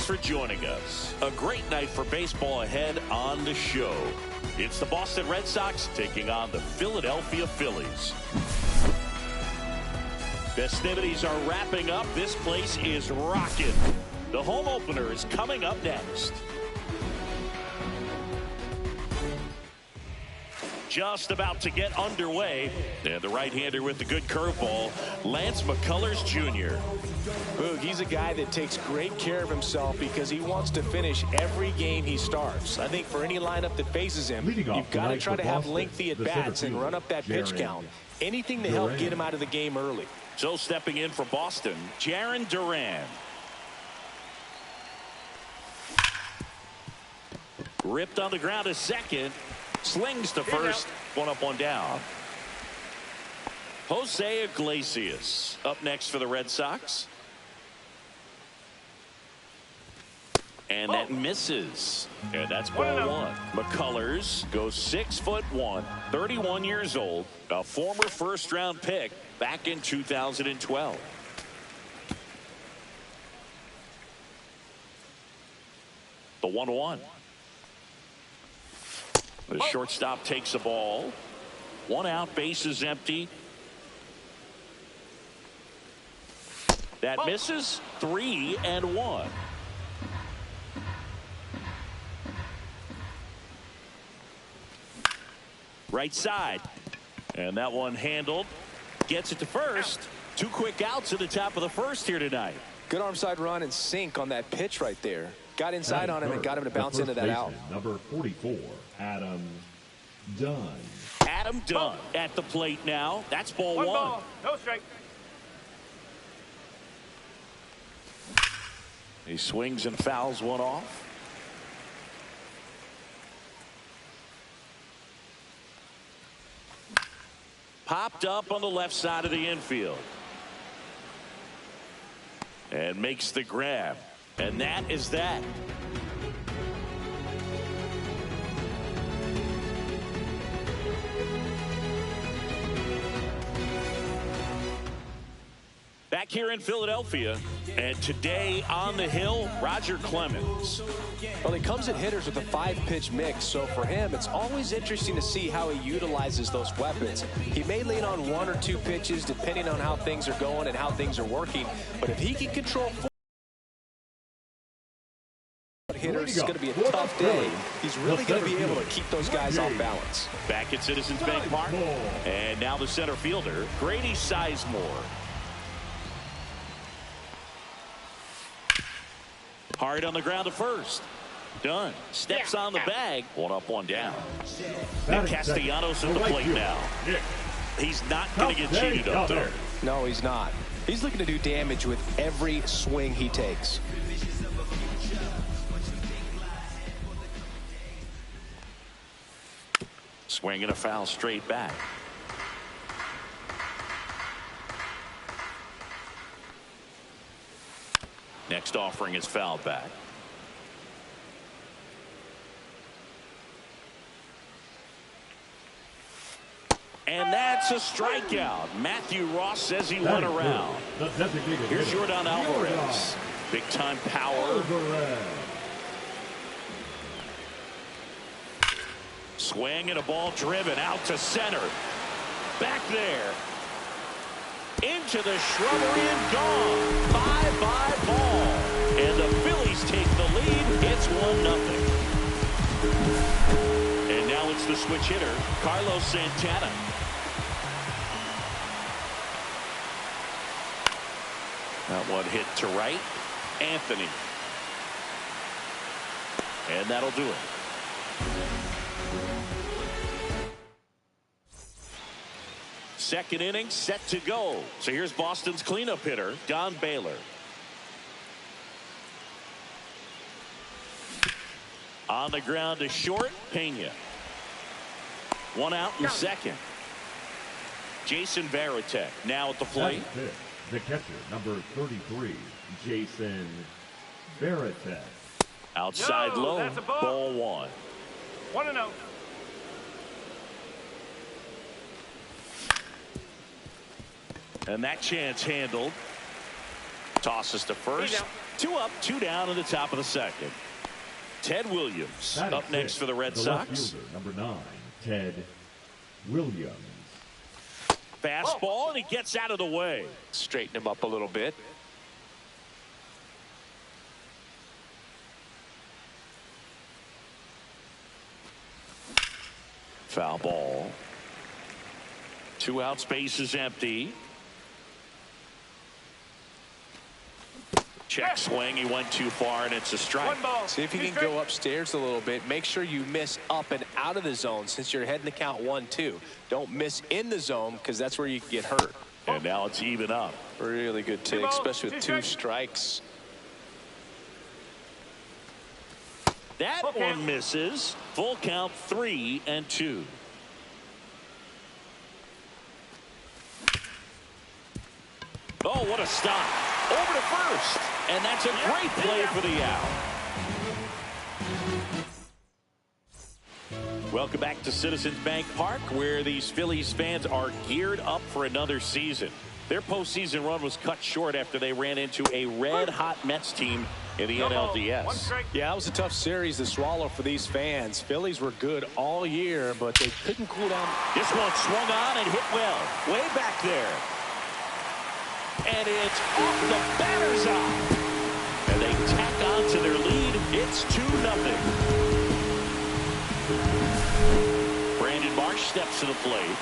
for joining us. A great night for baseball ahead on the show. It's the Boston Red Sox taking on the Philadelphia Phillies. Festivities are wrapping up. This place is rocking. The home opener is coming up next. Just about to get underway. And the right-hander with the good curveball, Lance McCullers Jr. Boog, he's a guy that takes great care of himself because he wants to finish every game he starts. I think for any lineup that faces him, you've got to try to have lengthy at-bats and run up that pitch count. Anything to help get him out of the game early. So stepping in for Boston, Jarren Duran. Ripped on the ground to second. Slings to first. One up, one down. Jose Iglesias up next for the Red Sox. And that misses. And that's ball one. McCullers goes 6'1", 31 years old, a former first-round pick back in 2012. The 1-1. The shortstop takes the ball. One out, base is empty. That misses. 3-1. Right side. And that one handled. Gets it to first. 2 quick outs at the top of the first here tonight. Good arm side run and sink on that pitch right there. Got inside on him and got him to bounce into that out. Number 44, Adam Dunn. Adam Dunn at the plate now. That's ball one. Ball, no strike. He swings and fouls one off. Popped up on the left side of the infield. And makes the grab. And that is that. Back here in Philadelphia, and today on the hill, Roger Clemens. Well, he comes at hitters with a 5-pitch mix, so for him, it's always interesting to see how he utilizes those weapons. He may lean on 1 or 2 pitches depending on how things are going and how things are working, but if he can control hitters, it's going to be a tough day. He's really going to be able to keep those guys off balance. Back at Citizens Bank Park, and now the center fielder, Grady Sizemore. Hard on the ground to first. Dunn steps on the bag. 1 up, 1 down. And Castellanos at the plate now. He's not going to get cheated up there. No, he's not. He's looking to do damage with every swing he takes. Swing and a foul straight back. Next offering is fouled back. And that's a strikeout. Matthew Ross says he went around. Here's Jordan Alvarez. Big time power. Swing and a ball driven out to center. Back there. Into the shrubbery and gone. Bye-bye ball. And the Phillies take the lead. It's 1-0. And now it's the switch hitter, Carlos Santana. That one hit to right. Anthony. And that'll do it. Second inning set to go. So here's Boston's cleanup hitter, Don Baylor. On the ground to short, Pena. 1 out in second. Jason Varitek now at the plate. The catcher, number 33, Jason Varitek. Outside low, ball 1. 1-0. And that chance handled. Tosses to first. 2 up, 2 down in the top of the second. Ted Williams up next for the Red Sox. Fielder, number 9, Ted Williams. Fastball, and he gets out of the way. Straighten him up a little bit. Foul ball. 2 out, space is empty. Check swing, he went too far, and it's a strike. See if you can go upstairs a little bit. Make sure you miss up and out of the zone since you're heading to count 1-2. Don't miss in the zone because that's where you can get hurt. And now it's even up. Really good take, especially with 2 strikes. That one misses. Full count, 3-2. Oh, what a stop. Over to first. And that's a great play for the out. Welcome back to Citizens Bank Park, where these Phillies fans are geared up for another season. Their postseason run was cut short after they ran into a red-hot Mets team in the NLDS. Yeah, that was a tough series to swallow for these fans. Phillies were good all year, but they couldn't cool down. This one swung on and hit well. Way back there. And it's off the batter's eye. And they tack on to their lead. It's 2-0. Brandon Marsh steps to the plate.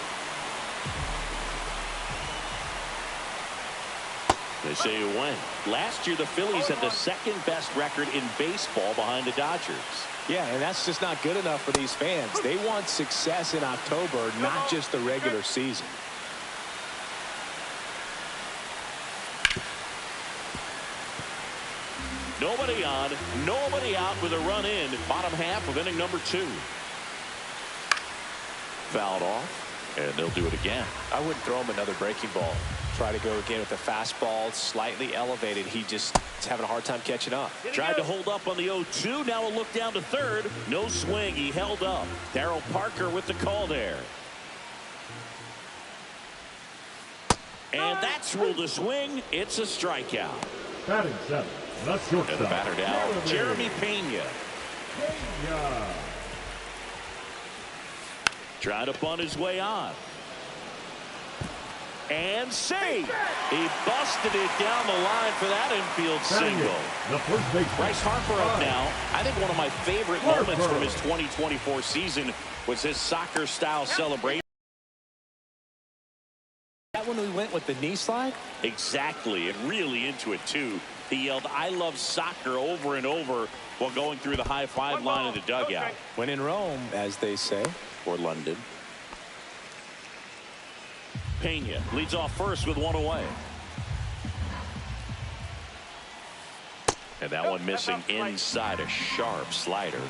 They say it went. Last year, the Phillies had the 2nd best record in baseball behind the Dodgers. Yeah, and that's just not good enough for these fans. They want success in October, not just the regular season. Nobody on, nobody out with a run in. Bottom half of inning number 2. Fouled off, and they'll do it again. I wouldn't throw him another breaking ball. Try to go again with the fastball, slightly elevated. He just is having a hard time catching up. Tried to hold up on the 0-2. Now a look down to third. No swing. He held up. Darryl Parker with the call there. And that's ruled a swing. It's a strikeout. Batting 7, the shortstop. And the batter now, Jeremy Pena. Trying to bunt his way on. And saved. He busted it down the line for that infield single. Bryce Harper up now. I think one of my favorite moments from his 2024 season was his soccer-style celebration. That when we went with the knee slide? Exactly, and really into it too. He yelled, "I love soccer," over and over while going through the high-five line of the dugout. When in Rome, as they say. Or London. Pena leads off first with 1 away. And that one missing inside, a sharp slider.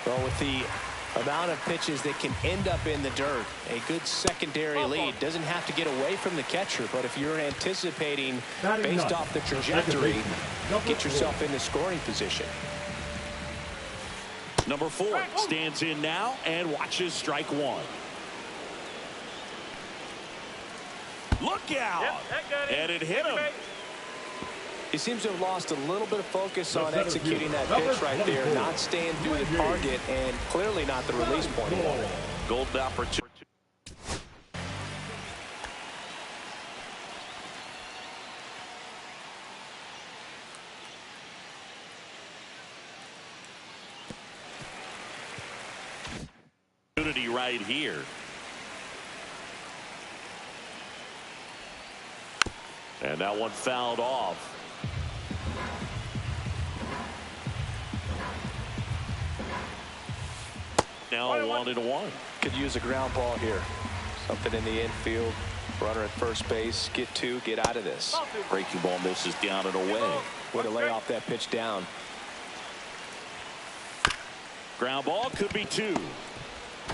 Well, with the amount of pitches that can end up in the dirt, a good secondary lead. Doesn't have to get away from the catcher, but if you're anticipating based off the trajectory, get yourself in the scoring position. Number 4 stands in now and watches strike 1. Look out! And it hit him. He seems to have lost a little bit of focus on executing that pitch right there, not staying through the target, and clearly not the release point. Golden opportunity. Right here. And that one fouled off. Now 1-1. Could use a ground ball here. Something in the infield. Runner at first base. Get 2. Get out of this. Breaking ball misses down and away. Way to lay off that pitch down. Ground ball could be 2.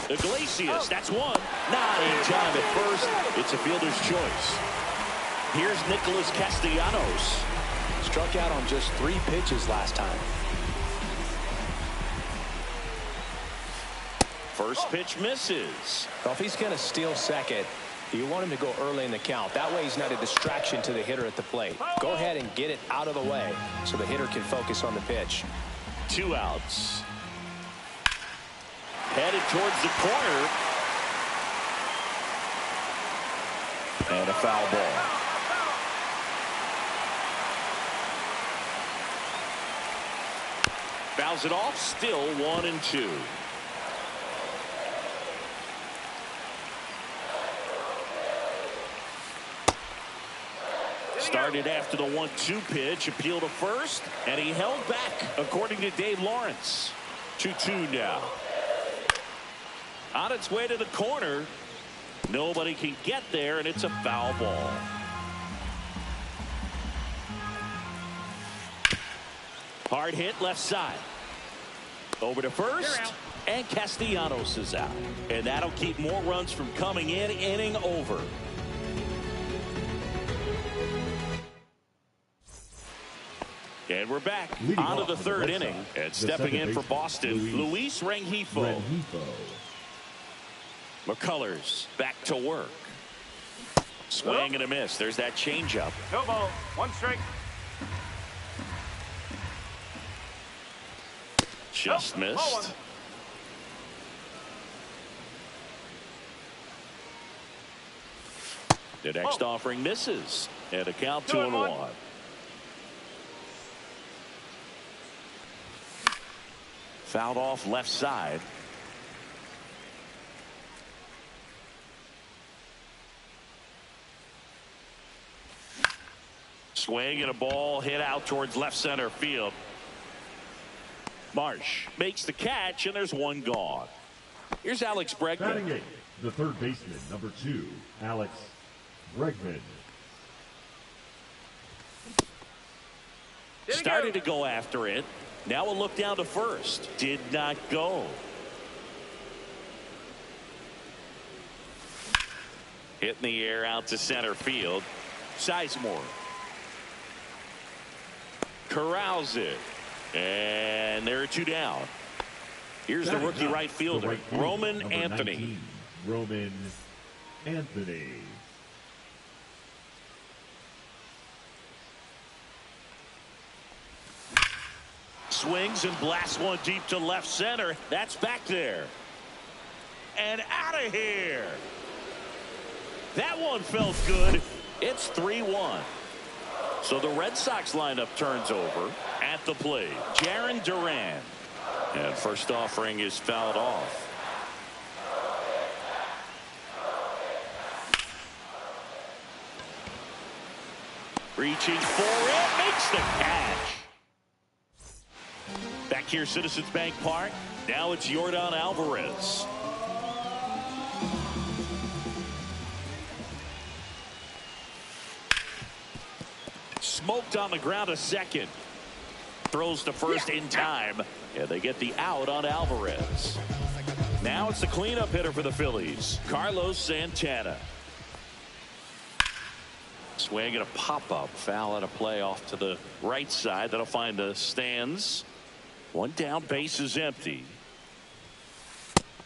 Iglesias, that's 1. Not in time at first. It's a fielder's choice. Here's Nicholas Castellanos. Struck out on just 3 pitches last time. First pitch misses. Well, if he's going to steal second, You want him to go early in the count. That way he's not a distraction to the hitter at the plate. Go ahead and get it out of the way so the hitter can focus on the pitch. 2 outs. Headed towards the corner. And a foul ball. Fouls it off. Still 1-2. Started after the 1-2 pitch, appeal to first, and he held back, according to Dave Lawrence. 2-2 now. On its way to the corner. Nobody can get there, and it's a foul ball. Hard hit left side. Over to first, and Castellanos is out. And that'll keep more runs from coming in, inning over. And we're back on to the third inning. And stepping in for Boston, Luis Rengifo. McCullers back to work. Swing and a miss. There's that changeup. No ball. 1 strike. Just missed. The next offering misses. And a count 2-1. Fouled off left side. Swing and a ball hit out towards left center field. Marsh makes the catch, and there's one gone. Here's Alex Bregman. Batting 8, the third baseman, number 2, Alex Bregman. Started to go after it. Now a look down to first. Did not go. Hit in the air out to center field. Sizemore corrals it. And there are 2 down. Here's the rookie right fielder, Roman Anthony. 19, Roman Anthony. Swings and blasts one deep to left center. That's back there. And out of here. That one felt good. It's 3-1. So the Red Sox lineup turns over at the plate. Jarren Duran. And first offering is fouled off. Reaching for it. Makes the catch. Back here, Citizens Bank Park. Now it's Yordan Alvarez. Smoked on the ground a second. Throws to first in time. And they get the out on Alvarez. Now it's the cleanup hitter for the Phillies, Carlos Santana. Swing and a pop-up. Foul at a play off to the right side. That'll find the stands. One down, base is empty.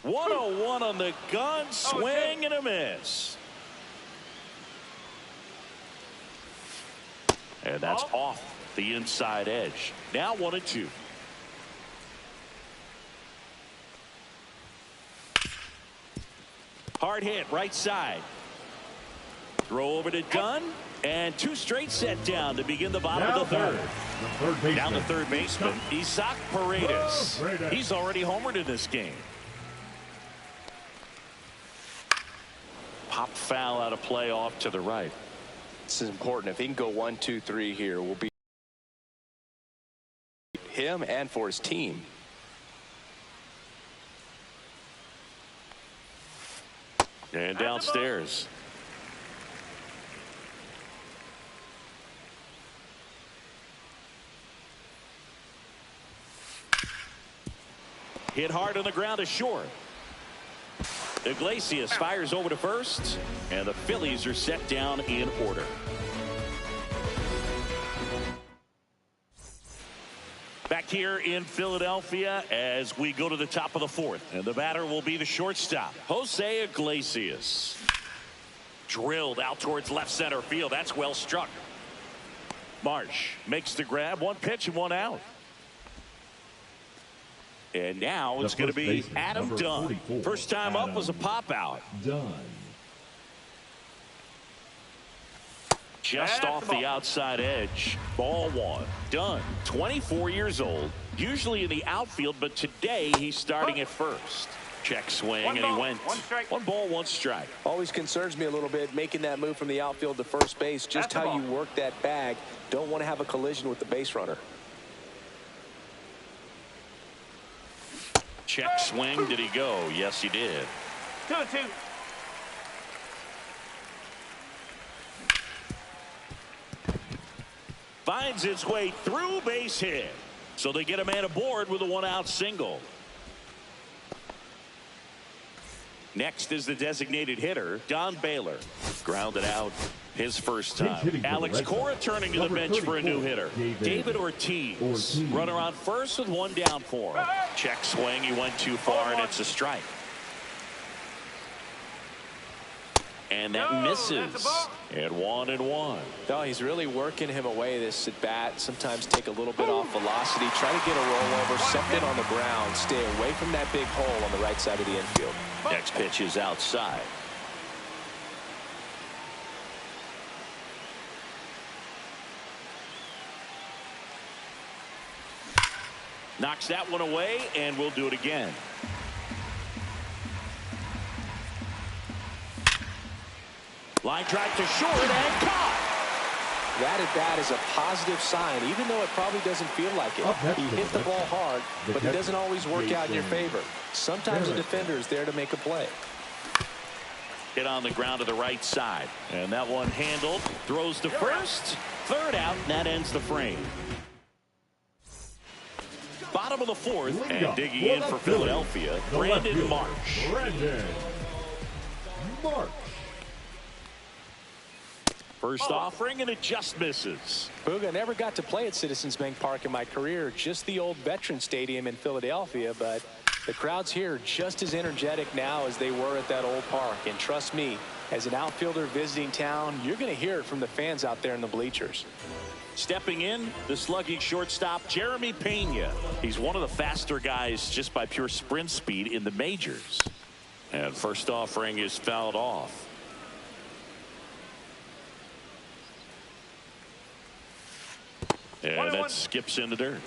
1-0-1 on the gun. Swing and a miss. And that's off the inside edge. Now 1-2. Hard hit right side. Throw over to Dunn. And 2 straight set down to begin the bottom of the third. Down the third baseman, Isaac Paredes. He's already homered in this game. Pop foul out of play off to the right. This is important. If he can go 1, 2, 3 here, we'll be him and for his team. And downstairs. Hit hard on the ground to short. Iglesias fires over to first, and the Phillies are set down in order. Back here in Philadelphia as we go to the top of the 4th, and the batter will be the shortstop, Jose Iglesias. Drilled out towards left center field. That's well struck. Marsh makes the grab. One pitch and one out. And now it's going to be Adam Dunn. First time up was a pop out. Dunn. Just off the outside edge. Ball one. Dunn, 24 years old. Usually in the outfield, but today he's starting at first. Check swing, and he went. One ball, one strike. Always concerns me a little bit making that move from the outfield to first base. Just how you work that bag. Don't want to have a collision with the base runner. Check swing. Did he go? Yes, he did. 2-2. Finds its way through, base hit. So they get a man aboard with a one-out single. Next is the designated hitter, Don Baylor. Grounded out his first time. Alex Cora turning to the bench for a new hitter. David Ortiz. Runner on first with one down for him. Check swing. He went too far, and it's a strike. And that misses. And 1-1. No, he's really working him away this at bat. Sometimes take a little bit off velocity. Try to get a rollover. Something on the ground. Stay away from that big hole on the right side of the infield. Next pitch is outside. Knocks that one away, and we'll do it again. Line drive to short and caught. That at bat is a positive sign, even though it probably doesn't feel like it. He hit the ball hard, but it doesn't always work out in your favor. Sometimes the defender is there to make a play. Hit on the ground to the right side. And that one handled. Throws to first. Third out, and that ends the frame. Bottom of the fourth, and digging in for Philadelphia, Brandon Marsh. Brandon Marsh. First offering, and it just misses. Booga, never got to play at Citizens Bank Park in my career, just the old Veteran Stadium in Philadelphia, but the crowds here are just as energetic now as they were at that old park. And trust me, as an outfielder visiting town, you're going to hear it from the fans out there in the bleachers. Stepping in, the slugging shortstop, Jeremy Pena. He's one of the faster guys just by pure sprint speed in the majors. And first offering is fouled off. And that skips in the dirt.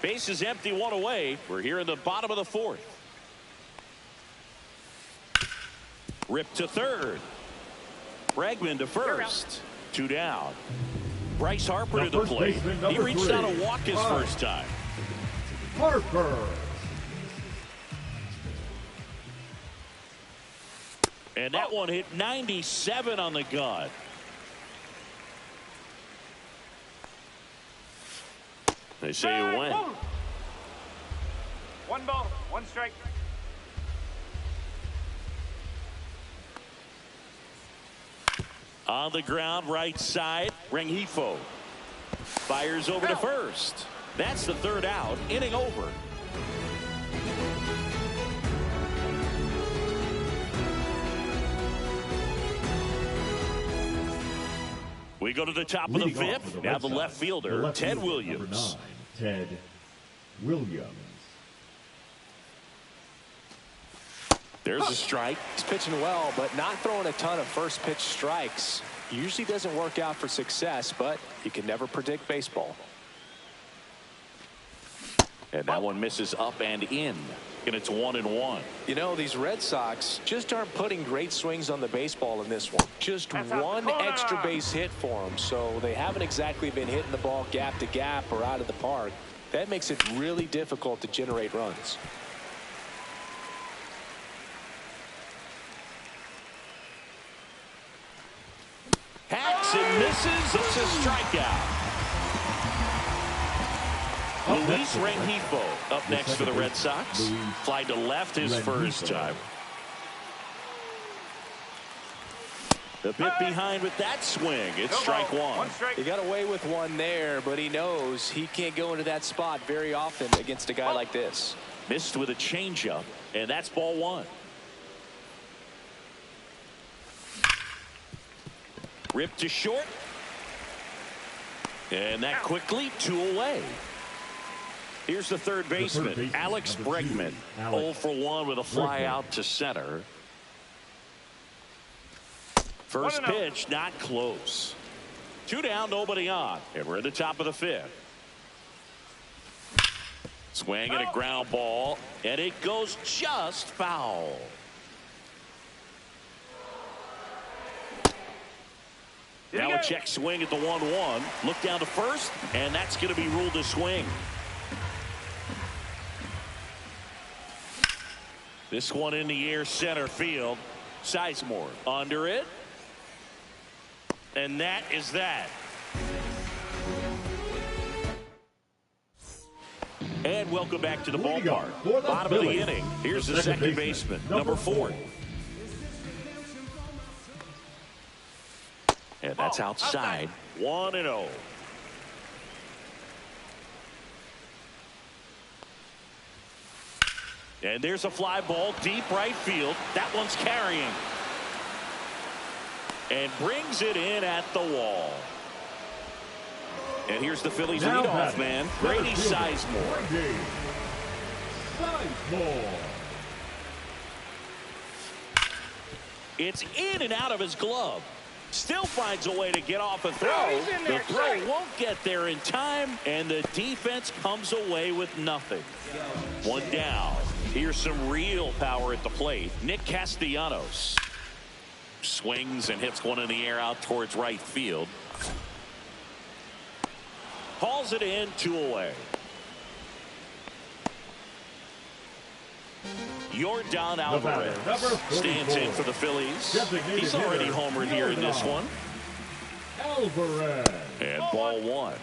Base is empty, one away. We're here in the bottom of the fourth. Rip to third. Bregman to first. Two down. Bryce Harper to the plate. He reached out a walk his first time. Harper. And that one hit 97 on the gun. They say you win. One ball, one strike. On the ground, right side, Rengifo fires over to first. That's the third out. Inning over. We go to the top of the fifth. Now the left fielder, Ted Williams. Ted Williams. There's a strike. He's pitching well, but not throwing a ton of first pitch strikes. Usually doesn't work out for success, but you can never predict baseball. And that one misses up and in. And it's 1-1. You know, these Red Sox just aren't putting great swings on the baseball in this one. Just one extra base hit for them, so they haven't exactly been hitting the ball gap to gap or out of the park. That makes it really difficult to generate runs. Hacks and misses. It's a strikeout. Luis Rengifo up next for the Red Sox. Fly to left his first time. The bit behind with that swing. It's strike one. He got away with one there, but he knows he can't go into that spot very often against a guy like this. Missed with a changeup, and that's ball one. Ripped to short. And that quickly 2 away. Here's the third baseman, Alex Bregman. 0 for 1 with a fly out to center. First pitch, not close. 2 down, nobody on. And we're at the top of the 5th. Swing and a ground ball. And it goes just foul. Now a check swing at the 1-1. Look down to first, and that's going to be ruled a swing. This one in the air, center field. Sizemore under it. And that is that. And welcome back to the ballpark. Bottom of the inning. Here's the second baseman, number 4. And that's outside. 1-0. And there's a fly ball deep right field. That one's carrying. And brings it in at the wall. And here's the Phillies leadoff man, Grady Sizemore. It's in and out of his glove. Still finds a way to get off a throw. The throw won't get there in time, and the defense comes away with nothing. 1 down. Here's some real power at the plate. Nick Castellanos swings and hits one in the air out towards right field. Hauls it in, 2 away. Yordan Alvarez stands in for the Phillies. He's already homered here in this one. And ball 1.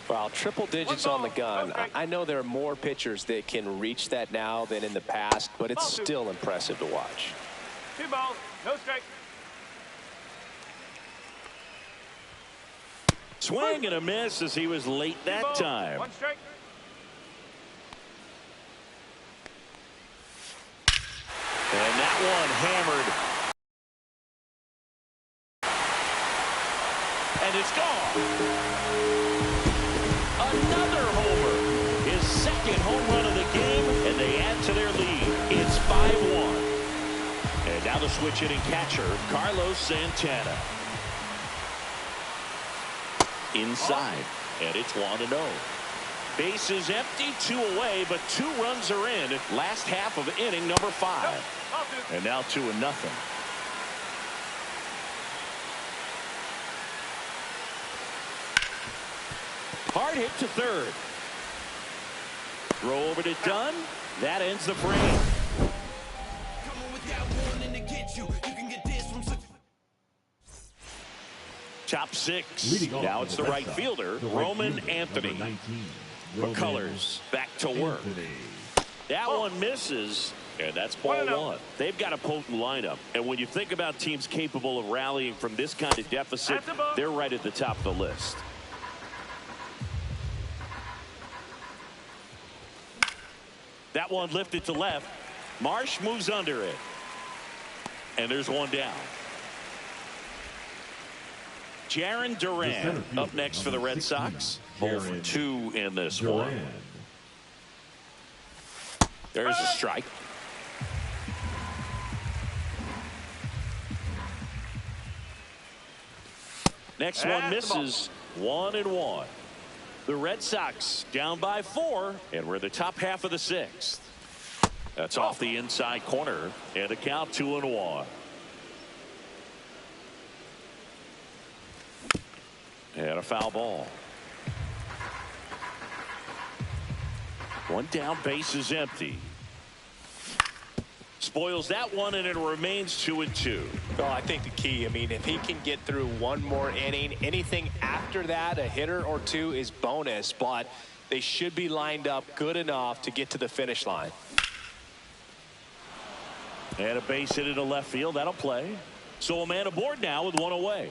Wow, triple digits on the gun. I know there are more pitchers that can reach that now than in the past, but it's still impressive to watch. 2 balls, no strike. Swing and a miss as he was late that time. 1 strike. And that one hammered. And it's gone. Another homer. His second home run of the game, and they add to their lead. It's 5-1. And now the switch hitting catcher, Carlos Santana. Inside, and it's 1-0. Base is empty, 2 away, but 2 runs are in. Last half of inning number 5. And now 2-0. Hard hit to third. Throw over to Dunn. That ends the frame. Top 6. Now it's the right fielder, Roman Anthony. McCullers back to work. That one misses, and that's ball 1. They've got a potent lineup, and when you think about teams capable of rallying from this kind of deficit, they're right at the top of the list. That one lifted to left. Marsh moves under it. And there's 1 down. Jarren Duran up next for the Red Sox. 0 for 2 in this one. There's a strike. Next one misses. 1-1. The Red Sox down by 4, and we're the top half of the 6th. That's off the inside corner, and the count 2-1. And a foul ball. 1 down, base is empty. Spoils that one, and it remains 2-2. Well, I think the key, I mean, if he can get through 1 more inning, anything after that, a hitter or 2 is bonus, but they should be lined up good enough to get to the finish line. And a base hit into left field. That'll play. So a man aboard now with 1 away.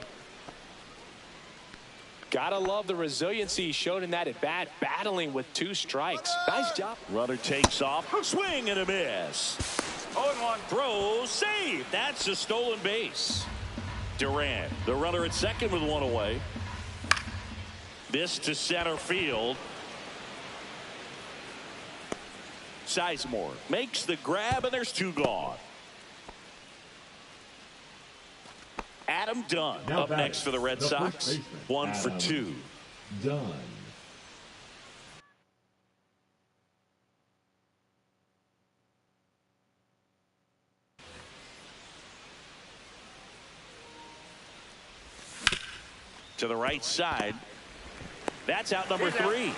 Gotta love the resiliency he showed in that at bat, battling with 2 strikes. Nice job. Runner takes off. Swing and a miss. 0-1. Throw, save. That's a stolen base. Durant, the runner at second with one away. This to center field. Sizemore makes the grab, and there's two gone. Adam Dunn Now up next for the Red Sox. 1 for 2. Dunn. To the right side. That's out number 3.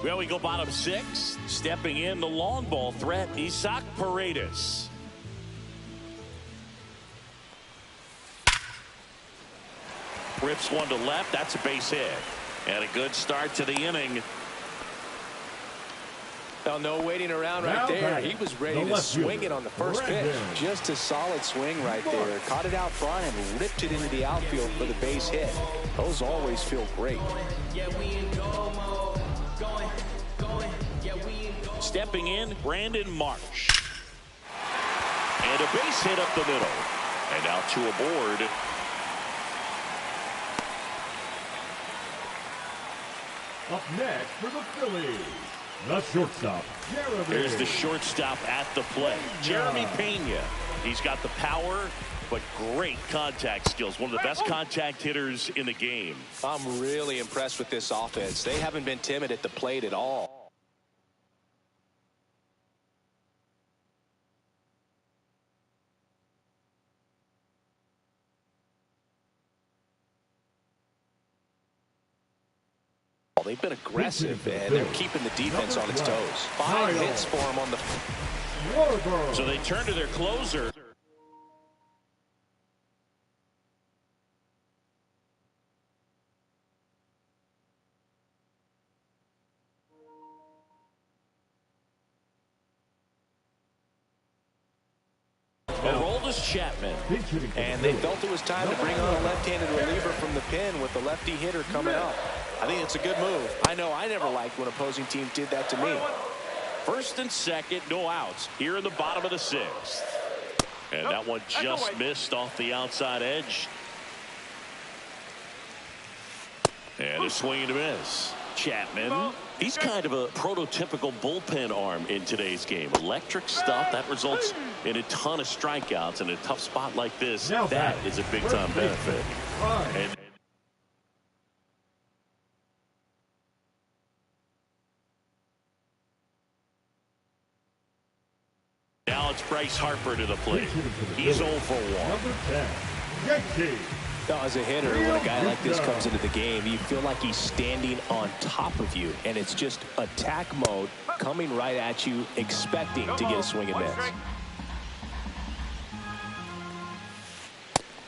Well, we go bottom 6. Stepping in the long ball threat, Isaac Paredes. Rips one to left. That's a base hit. And a good start to the inning. Well, no waiting around right there. He was ready to swing it on the first pitch. Just a solid swing right there. Caught it out front and ripped it into the outfield for the base hit. Those always feel great. Stepping in, Brandon Marsh. And a base hit up the middle. And now two aboard. Up next for the Phillies, the shortstop, Jeremy. There's the shortstop at the plate, Jeremy Pena. He's got the power, but great contact skills. One of the best contact hitters in the game. I'm really impressed with this offense. They haven't been timid at the plate at all. They've been aggressive, and they're keeping the defense on its toes. 5 hits for them on the... So they turn to their closer. Aroldis Chapman. And they felt it was time to bring on a left-handed reliever from the pen with the lefty hitter coming up. I think it's a good move. I know I never liked when opposing teams did that to me. First and second, no outs here in the bottom of the 6th. And that one just missed off the outside edge. And a swing and a miss. Chapman, he's kind of a prototypical bullpen arm in today's game. Electric stuff that results in a ton of strikeouts in a tough spot like this. That is a big-time benefit. And now it's Bryce Harper to the plate. He's 0 for 1. Number 10, Now, as a hitter, when a guy like this comes into the game, you feel like he's standing on top of you, and it's just attack mode coming right at you, expecting to get a swing and miss.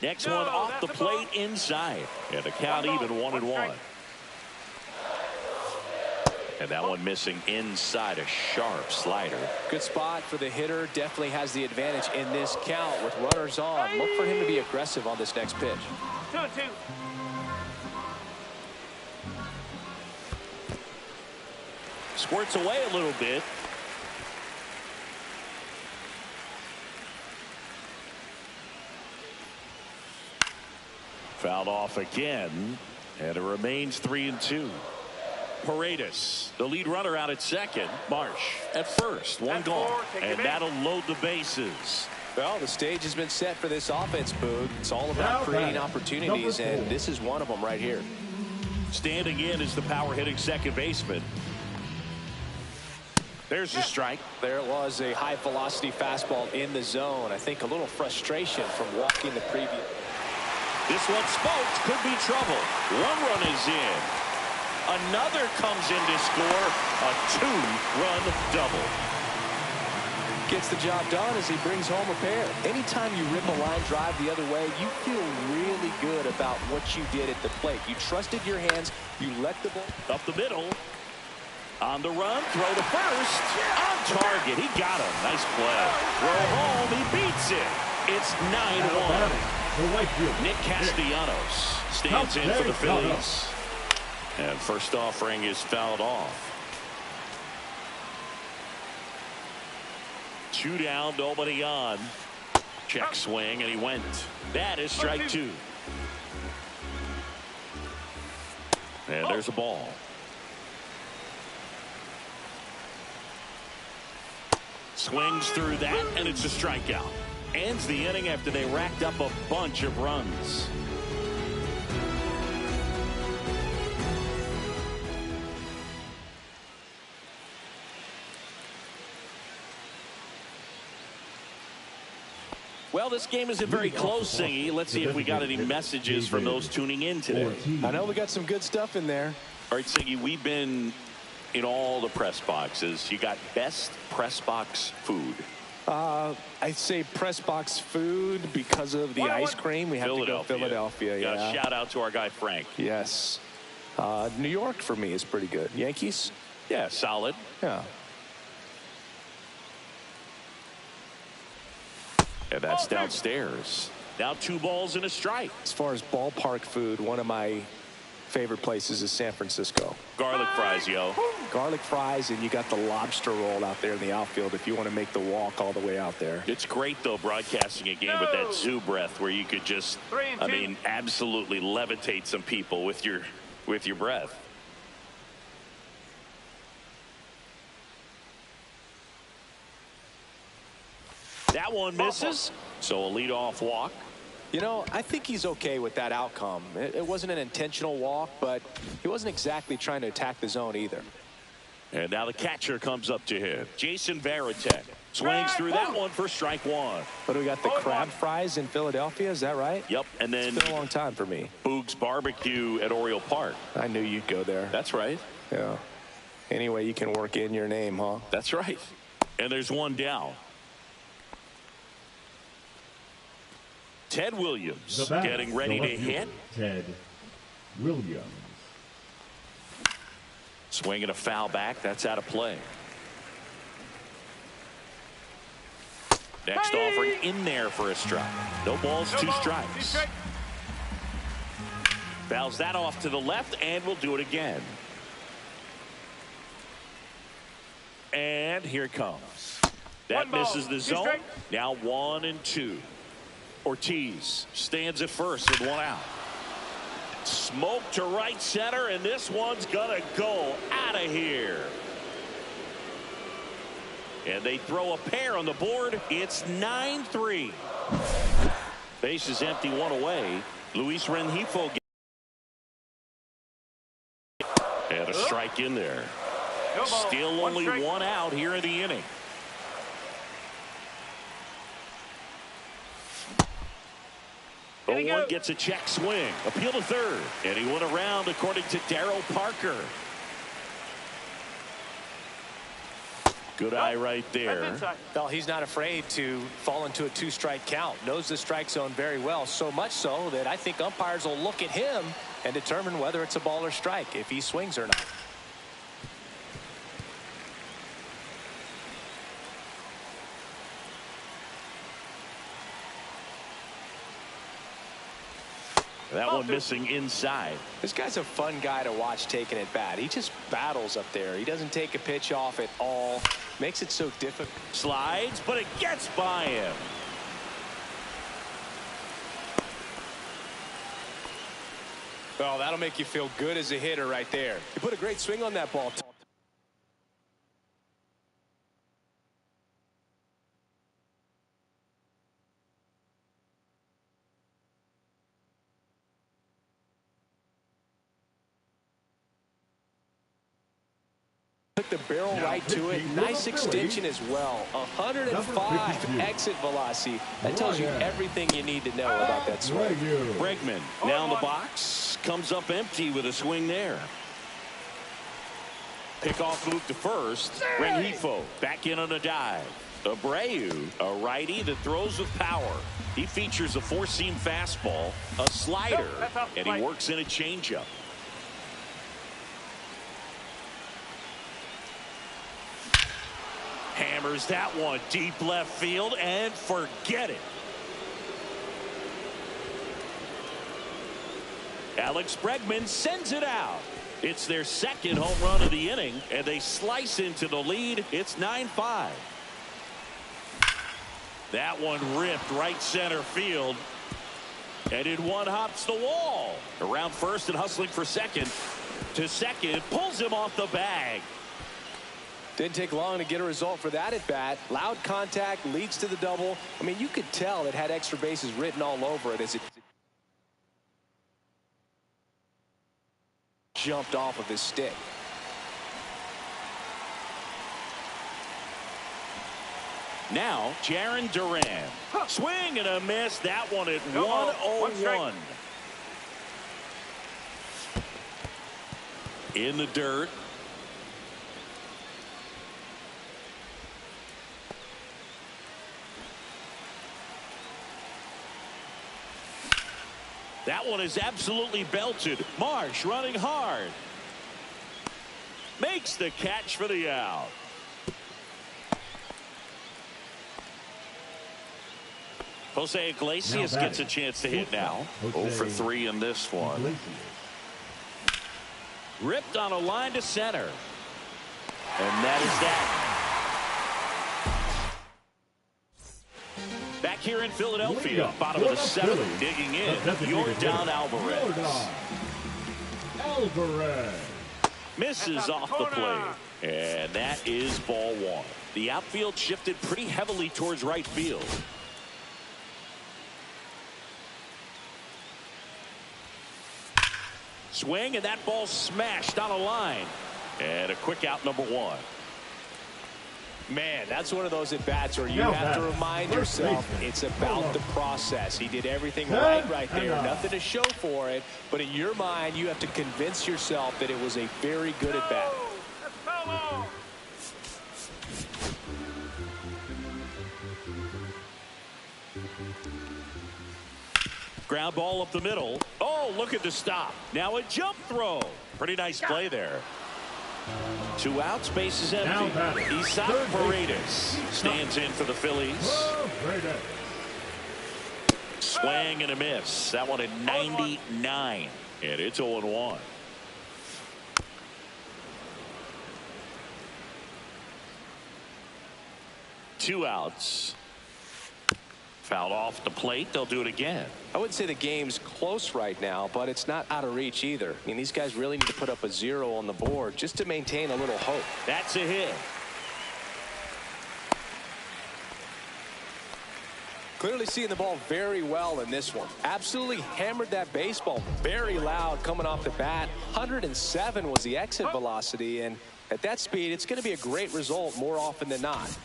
Next one off the plate inside. And the count even 1-1. And that one missing inside, a sharp slider. Good spot for the hitter. Definitely has the advantage in this count with runners on. Look for him to be aggressive on this next pitch. 2-2. Squirts away a little bit. Fouled off again. And it remains 3-2. Paredes, the lead runner, out at second. Marsh at first. One gone. And that'll load the bases. Well, the stage has been set for this offense, Boog. It's all about creating opportunities, and this is one of them right here. Standing in is the power-hitting second baseman. There's the strike. There was a high-velocity fastball in the zone. I think a little frustration from walking the previous. This one smoked. Could be trouble. One run is in. Another comes in to score a 2-run double. Gets the job done as he brings home a pair. Anytime you rip a line drive the other way, you feel really good about what you did at the plate. You trusted your hands. You let the ball up the middle. On the run, throw to first. On target. He got him. Nice play. Throw home. He beats it. It's 9-1. Nick Castellanos stands in for the Phillies. And first offering is fouled off. 2 down, nobody on. Check swing, and he went. That is strike 2. And there's a ball. Swings through that, and it's a strikeout. Ends the inning after they racked up a bunch of runs. Well, this game isn't very close, Singy. Let's see if we got any messages from those tuning in today. I know we got some good stuff in there. All right, Singy, we've been in all the press boxes. You got best press box food. I'd say press box food because of the ice cream. We have to go Philadelphia. Yeah. Shout out to our guy Frank. Yes. New York for me is pretty good. Yankees? Yeah, solid. Yeah. And that's downstairs. Now 2 balls and a strike. As far as ballpark food, one of my favorite places is San Francisco. Garlic fries, yo. Garlic fries, and you got the lobster roll out there in the outfield if you want to make the walk all the way out there. It's great, though, broadcasting a game with that zoo breath where you could just, I mean, absolutely levitate some people with your breath. That one misses, so a leadoff walk. You know, I think he's okay with that outcome. It wasn't an intentional walk, but he wasn't exactly trying to attack the zone either. And now the catcher comes up to him. Jason Varitek swings through that one for strike 1. What do we got? The crab fries in Philadelphia, is that right? Yep, and then it's been a long time for me. Boog's Barbecue at Oriole Park. I knew you'd go there. That's right. Yeah. Anyway, you can work in your name, huh? That's right. And there's one down. Ted Williams getting ready to hit. Ted Williams. Swinging a foul back. That's out of play. Next offering in there for a strike. No balls, 2 strikes. Fouls that off to the left, and we'll do it again. And here it comes. That misses the zone. Now 1-2. Ortiz stands at first with 1 out. Smoke to right center, and this one's gonna go out of here. And they throw a pair on the board. It's 9-3. Base is empty, 1 away. Luis Rengifo. And a strike in there. Still only 1 out here in the inning. The 1 gets a check swing. Appeal to third. And he went around according to Darryl Parker. Good eye right there. Well, he's not afraid to fall into a 2-strike count. Knows the strike zone very well. So much so that I think umpires will look at him and determine whether it's a ball or strike, if he swings or not. That one missing inside. This guy's a fun guy to watch taking at bat. He just battles up there. He doesn't take a pitch off at all. Makes it so difficult. Slides, but it gets by him. Oh, that'll make you feel good as a hitter right there. You put a great swing on that ball. Took the barrel right to it. Nice extension as well. 105 exit velocity. That tells you everything you need to know about that swing. Bregman now in the box. Comes up empty with a swing there. Pickoff move to first. Rengifo back in on a dive. Abreu, a righty that throws with power. He features a 4-seam fastball, a slider, and he works in a changeup. Hammers that one deep left field and forget it. Alex Bregman sends it out. It's their 2nd home run of the inning, and they slice into the lead. It's 9-5. That one ripped right center field. And in one hops the wall. Around first and hustling for second. To second. Pulls him off the bag. Didn't take long to get a result for that at bat. Loud contact leads to the double. I mean, you could tell it had extra bases written all over it as it jumped off of his stick. Now, Jarren Duran. Swing and a miss. That one at 1-0-1. In the dirt. That one is absolutely belted. Marsh running hard. Makes the catch for the out. Jose Iglesias gets a chance to hit now. 0 for 3 in this one. Ripped on a line to center. And that is that. Back here in Philadelphia, bottom of the 7th, digging in, Yordan Alvarez. Misses off the plate. And that is ball 1. The outfield shifted pretty heavily towards right field. Swing, and that ball smashed on a line. And a quick out, number 1. Man, that's one of those at-bats where you have to remind yourself it's about the process. He did everything right there. Nothing to show for it. But in your mind, you have to convince yourself that it was a very good at-bat. Ground ball up the middle. Oh, look at the stop. Now a jump throw. Pretty nice play there. 2 outs, base is empty. Isaac Paredes stands in for the Phillies. Swing and a miss. That one at 99. And it's 0-1. Two outs. Fouled off the plate. They'll do it again. I wouldn't say the game's close right now, but it's not out of reach either. I mean, these guys really need to put up a 0 on the board just to maintain a little hope. That's a hit. Clearly seeing the ball very well in this one. Absolutely hammered that baseball very loud coming off the bat. 107 was the exit velocity, and at that speed, it's going to be a great result more often than not.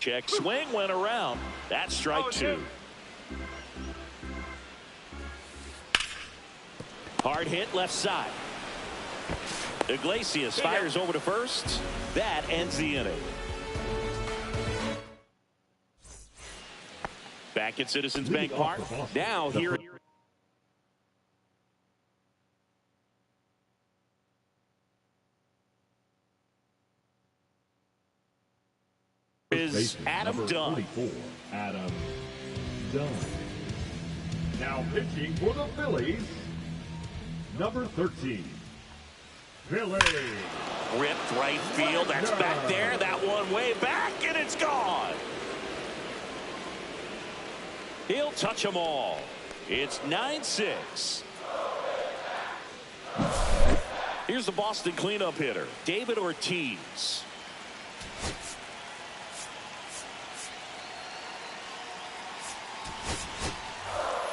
Check swing went around. That's strike 2. Hard hit left side. Iglesias fires over to first. That ends the inning. Back at Citizens Bank Park. Now here is Adam Dunn. Adam Dunn. Now pitching for the Phillies, number 13. Phillies. Ripped right field. That's back there. That one way back, and it's gone. He'll touch them all. It's 9-6. Here's the Boston cleanup hitter, David Ortiz.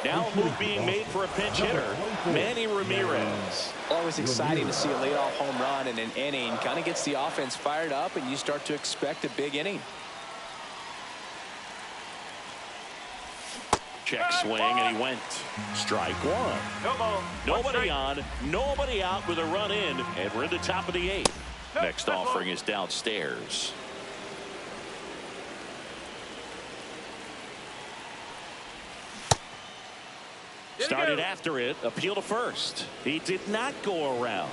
Now a move being made for a pinch hitter, Manny Ramirez. Always exciting to see a leadoff home run in an inning. Kind of gets the offense fired up, and you start to expect a big inning. Check swing, and he went. Strike 1. Nobody on, nobody out with a run in, and we're in the top of the 8th. Next offering is downstairs. Started after it, appeal to first. He did not go around.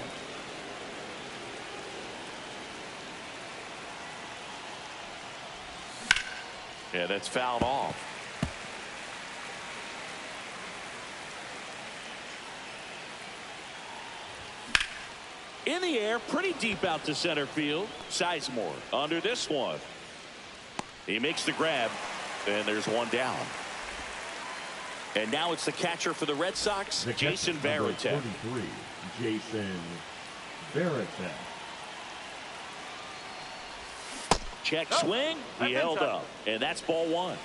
Yeah, that's fouled off. In the the air, pretty deep out to center field. Sizemore under this one. He makes the grab, and there's one down. And now it's the catcher for the Red Sox, Jason Varitek. Jason Varitek. Check swing. He held up, and that's ball one.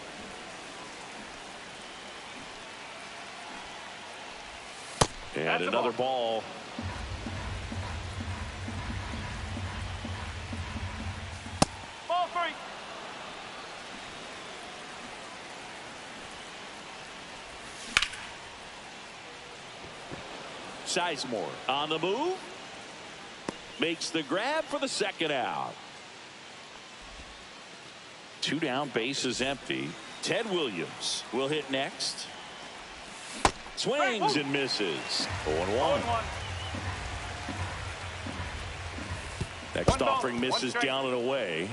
And another ball. Ball three. Sizemore on the move. Makes the grab for the second out. Two down, bases empty. Ted Williams will hit next. Swings and misses. 0-1. Next offering misses down and away.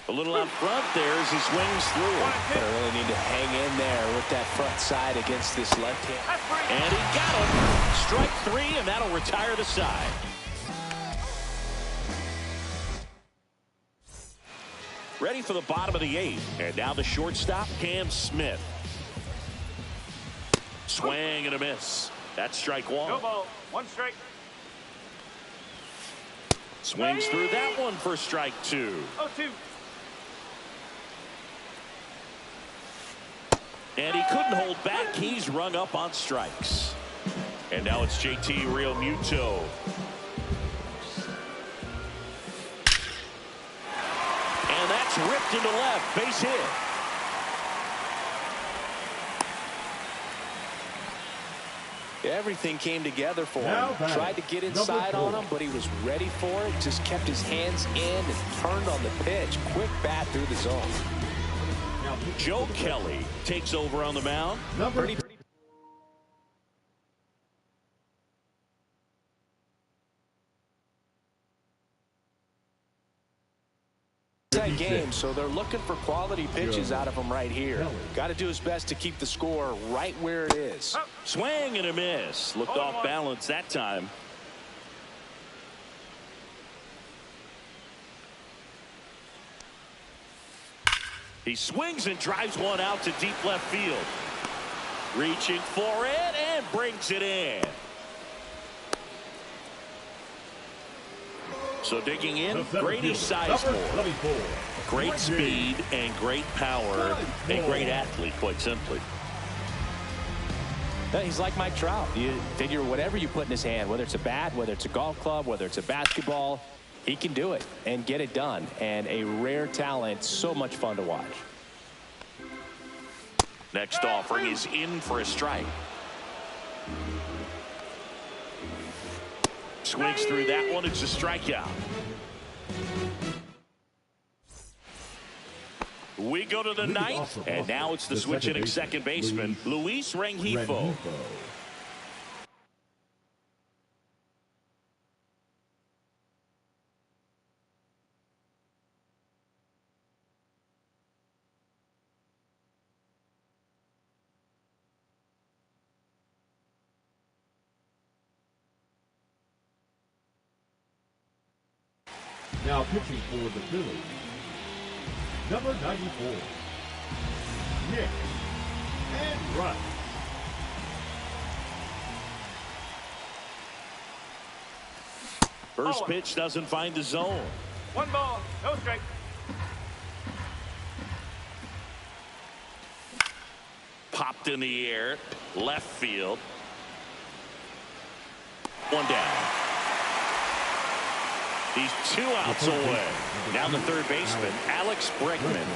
A little up front there as he swings through. But I really need to hang in there with that front side against this left hand. And he got him. Strike three, and that'll retire the side. Ready for the bottom of the eighth. And now the shortstop, Cam Smith. Swing and a miss. That's strike one. No ball. One strike. Swings through that one for strike two. 0-2. And he couldn't hold back. He's rung up on strikes. And now it's JT Realmuto. And that's ripped into left. Base hit. Everything came together for him. Tried to get inside on him, but he was ready for it. Just kept his hands in and turned on the pitch. Quick bat through the zone. Joe Kelly takes over on the mound. That game, so they're looking for quality pitches out of him right here. Got to do his best to keep the score right where it is. Swing and a miss. Looked off balance that time. He swings and drives one out to deep left field. Reaching for it and brings it in. So digging in, Grady Sizemore. Great speed and great power. A great athlete, quite simply. He's like Mike Trout. You figure whatever you put in his hand, whether it's a bat, whether it's a golf club, whether it's a basketball, he can do it and get it done. And a rare talent, so much fun to watch. Next offering is in for a strike. Swings through that one. It's a strikeout. We go to the ninth, and now it's the switch hitting second baseman, Luis Rengifo. Now pitching for the Phillies, number 94, Nick and Russ. First pitch doesn't find the zone. One ball, no strike. Popped in the air, left field. One down. He's 2 outs away. Now the third baseman, Alex Bregman.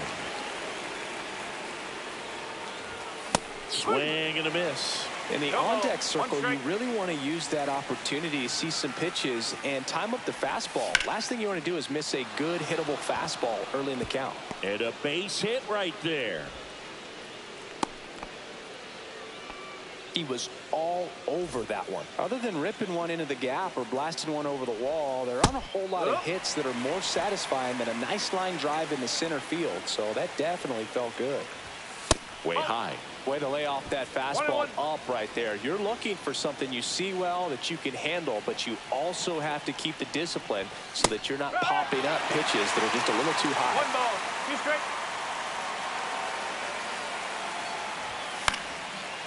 Swing and a miss. In the on-deck circle, you really want to use that opportunity to see some pitches and time up the fastball. Last thing you want to do is miss a good hittable fastball early in the count. And a base hit right there. He was all over that one. Other than ripping one into the gap or blasting one over the wall, there aren't a whole lot of hits that are more satisfying than a nice line drive in the center field. So that definitely felt good. Way high. Way to lay off that fastball up right there. You're looking for something you see well that you can handle, but you also have to keep the discipline so that you're not popping up pitches that are just a little too high. 1 ball, 2 strikes.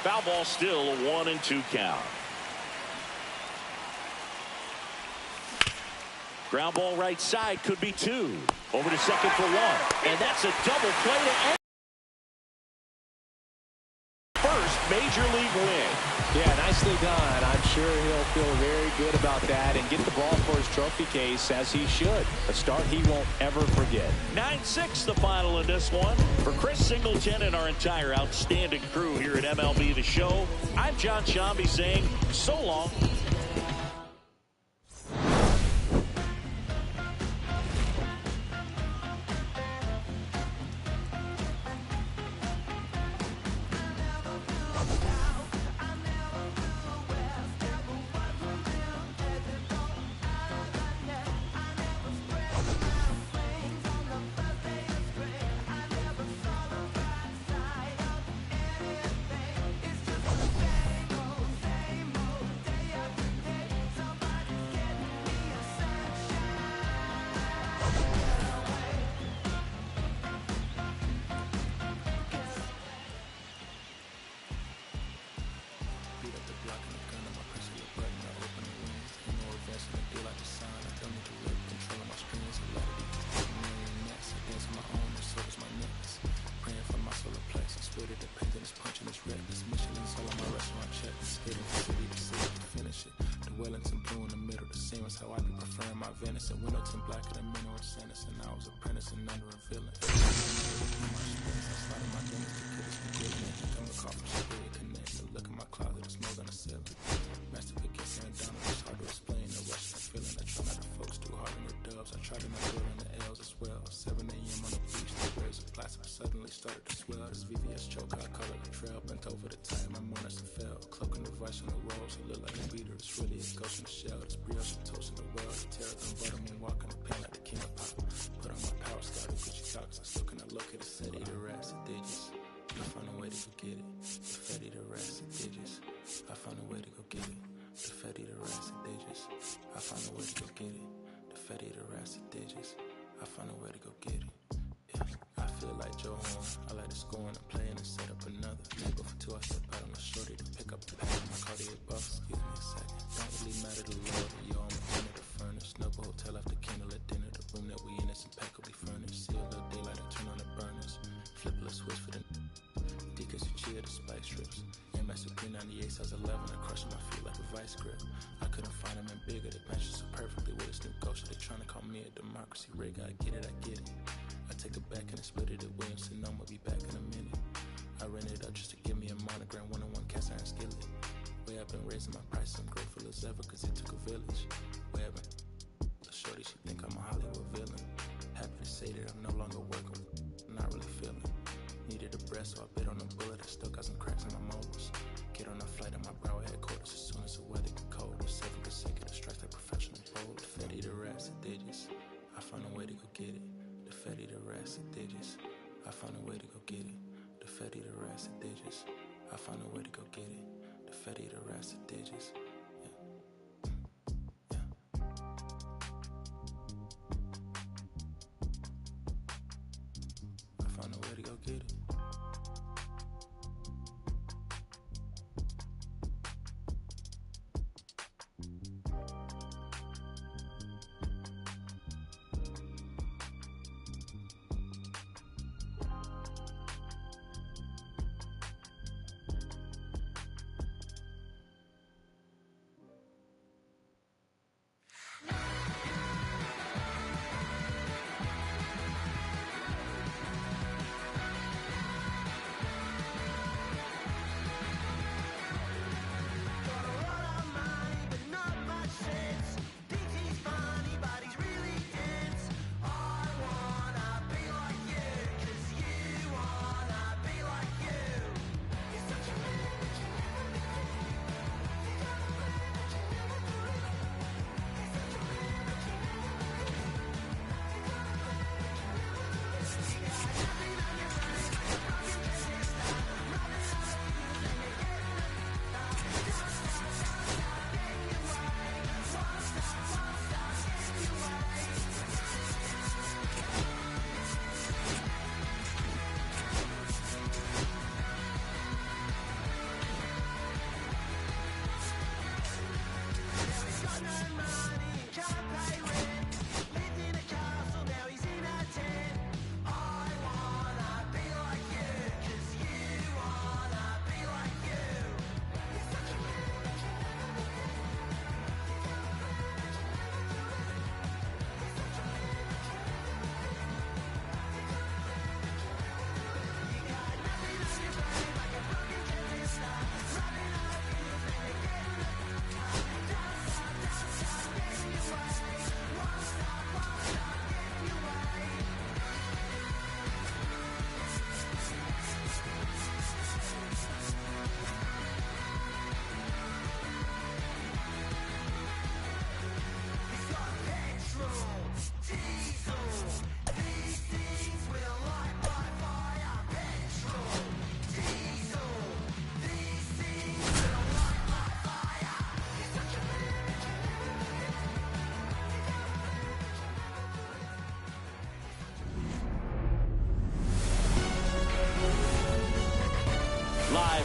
Foul ball, still a 1-2 count. Ground ball right side, could be 2. Over to second for 1. And that's a double play to end. First major league win. Yeah, nicely done. I'm sure he'll feel very good about that and get the ball for his trophy case, as he should. A start he won't ever forget. 9-6 the final in this one. For Chris Singleton and our entire outstanding crew here at MLB The Show, I'm John Shambi saying so long.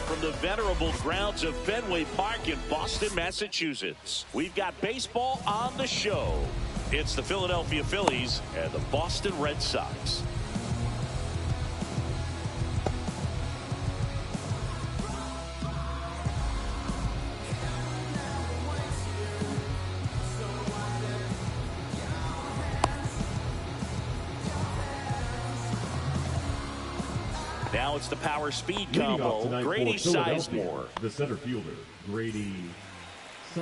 from the venerable grounds of Fenway Park in Boston, Massachusetts. We've got baseball on the show. It's the Philadelphia Phillies and the Boston Red Sox. Now it's the power speed combo. Grady Sizemore. The center fielder, Grady Sizemore.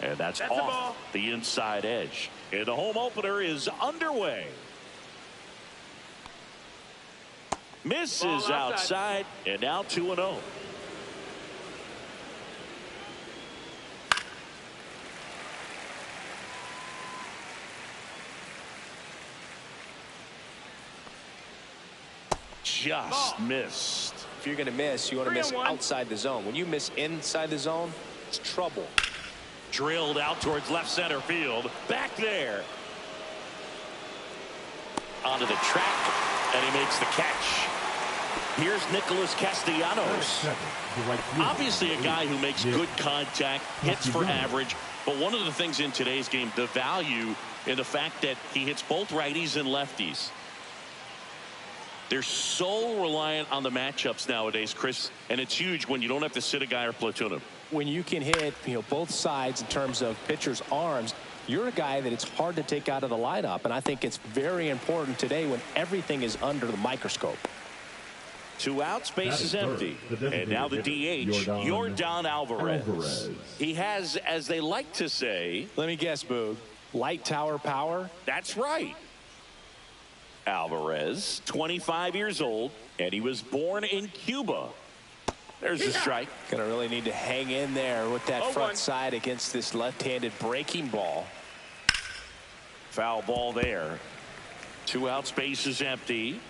And that's off the inside edge. And the home opener is underway. Misses outside, and now 2-0. Just missed. If you're going to miss, you want to miss outside the zone. When you miss inside the zone, it's trouble. Drilled out towards left center field. Back there. Onto the track, and he makes the catch. Here's Nicholas Castellanos. Obviously a guy who makes good contact, hits for average. But one of the things in today's game, the value in the fact that he hits both righties and lefties. They're so reliant on the matchups nowadays, Chris, and it's huge when you don't have to sit a guy or platoon him. When you can hit, both sides in terms of pitchers' arms, you're a guy that it's hard to take out of the lineup, and I think it's very important today when everything is under the microscope. 2 outs, base is empty. And now the DH, Yordan Alvarez. He has, as they like to say, let me guess, Boog, light tower power? That's right. Alvarez, 25 years old, and he was born in Cuba. There's the strike. Gonna really need to hang in there with that front side against this left-handed breaking ball. Foul ball there. 2 outs, base is empty.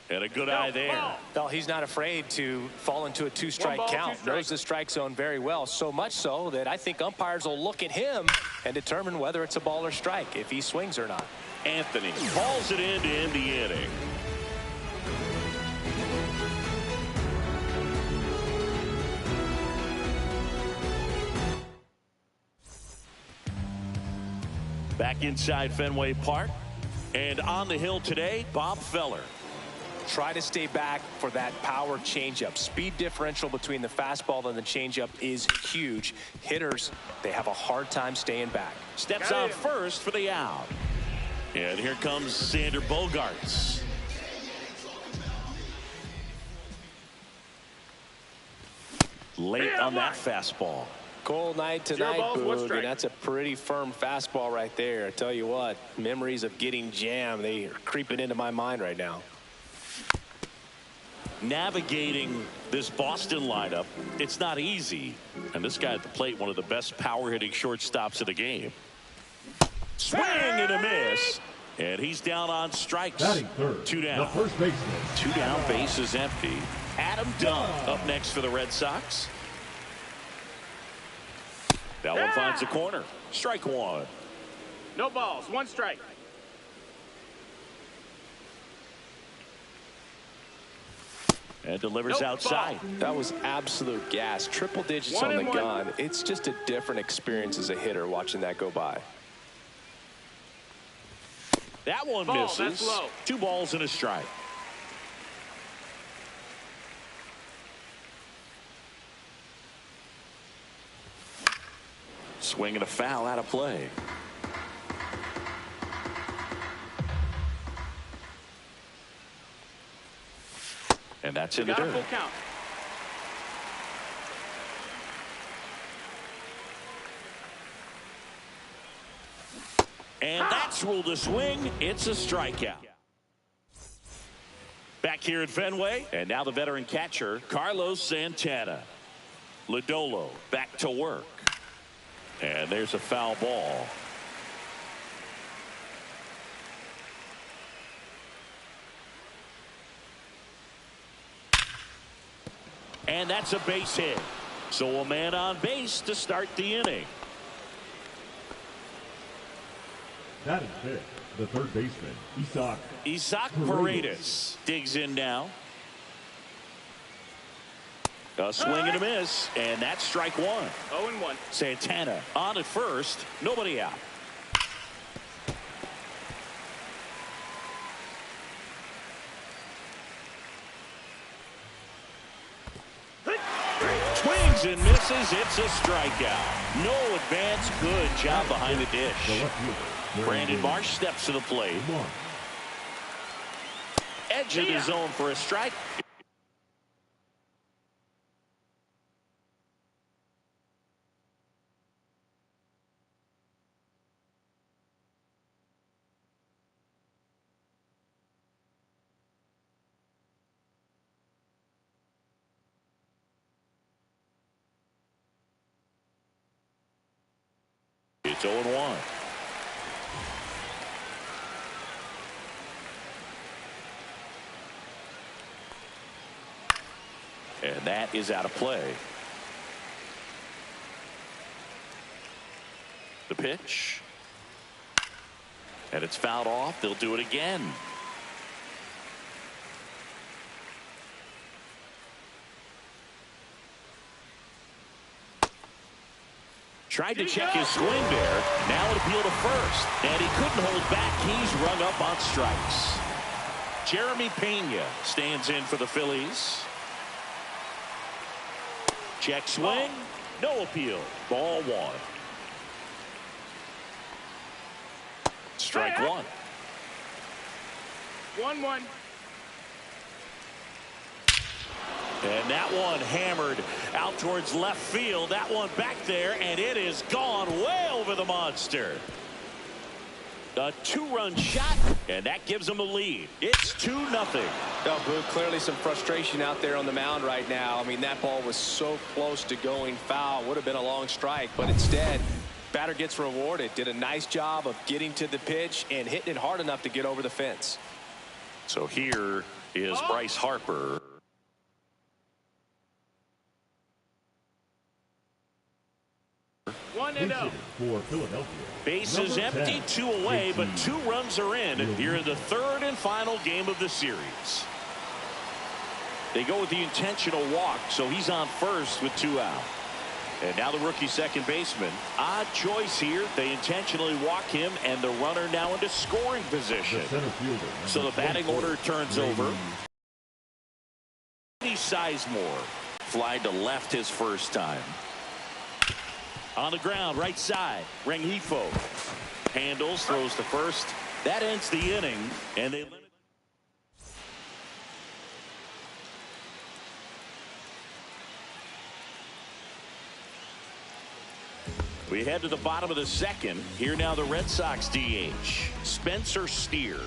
And a good eye there. Well, he's not afraid to fall into a 2-strike count. Knows the strike zone very well, so much so that I think umpires will look at him and determine whether it's a ball or strike, if he swings or not. Anthony calls it in to end the inning. Back inside Fenway Park. And on the hill today, Bob Feller. Try to stay back for that power changeup. Speed differential between the fastball and the changeup is huge. Hitters, they have a hard time staying back. Steps on first for the out. And here comes Sander Bogarts. Late on that fastball. Cold night tonight, Boog, and that's a pretty firm fastball right there. I tell you what, memories of getting jammed, they are creeping into my mind right now. Navigating this Boston lineup, it's not easy. And this guy at the plate, one of the best power-hitting shortstops of the game. Swing and a miss. And he's down on strikes. Third, 2 down. The first baseman. 2 down, base is empty. Adam Dunn up next for the Red Sox. That one finds the corner. Strike 1. No balls, 1 strike. And delivers outside. That was absolute gas. Triple digits on the gun. It's just a different experience as a hitter watching that go by. That one misses. 2 balls and a strike. Swing and a foul out of play. And that's in the dirt. Full count. And that's ruled a swing. It's a strikeout. Back here at Fenway, and now the veteran catcher, Carlos Santana. Lodolo back to work. And there's a foul ball. And that's a base hit. So a man on base to start the inning. That is fifth, the third baseman, Isaac Paredes digs in now. A swing and a miss, and that's strike one. 0-1. Santana on at first, nobody out. Swings and misses, it's a strikeout. No advance, good job behind the dish. Brandon Marsh steps to the plate. Edge of the zone for a strike. It's 0-1. And that is out of play. The pitch. And it's fouled off. They'll do it again. Tried to check his swing there. Now it appeal to first. And he couldn't hold back. He's rung up on strikes. Jeremy Pena stands in for the Phillies. Check swing. No appeal. Ball one. Strike one. 1-1. And that one hammered out towards left field. That one back there, and it is gone way over the monster. A two-run shot, and that gives them a lead. It's 2-0. Oh, Boo, clearly some frustration out there on the mound right now. I mean, that ball was so close to going foul. Would have been a long strike, but instead, batter gets rewarded. Did a nice job of getting to the pitch and hitting it hard enough to get over the fence. So here is Bryce Harper. for Philadelphia. Bases empty, 2 away, but 2 runs are in here in the third and final game of the series. They go with the intentional walk, so he's on first with 2 out. And now the rookie second baseman. Odd choice here. They intentionally walk him, and the runner now into scoring position. So the batting order turns over. Sizemore fly to left his first time. On the ground, right side. Rengifo handles, throws to first. That ends the inning, and they limit. We head to the bottom of the second. Here now the Red Sox DH, Spencer Steer.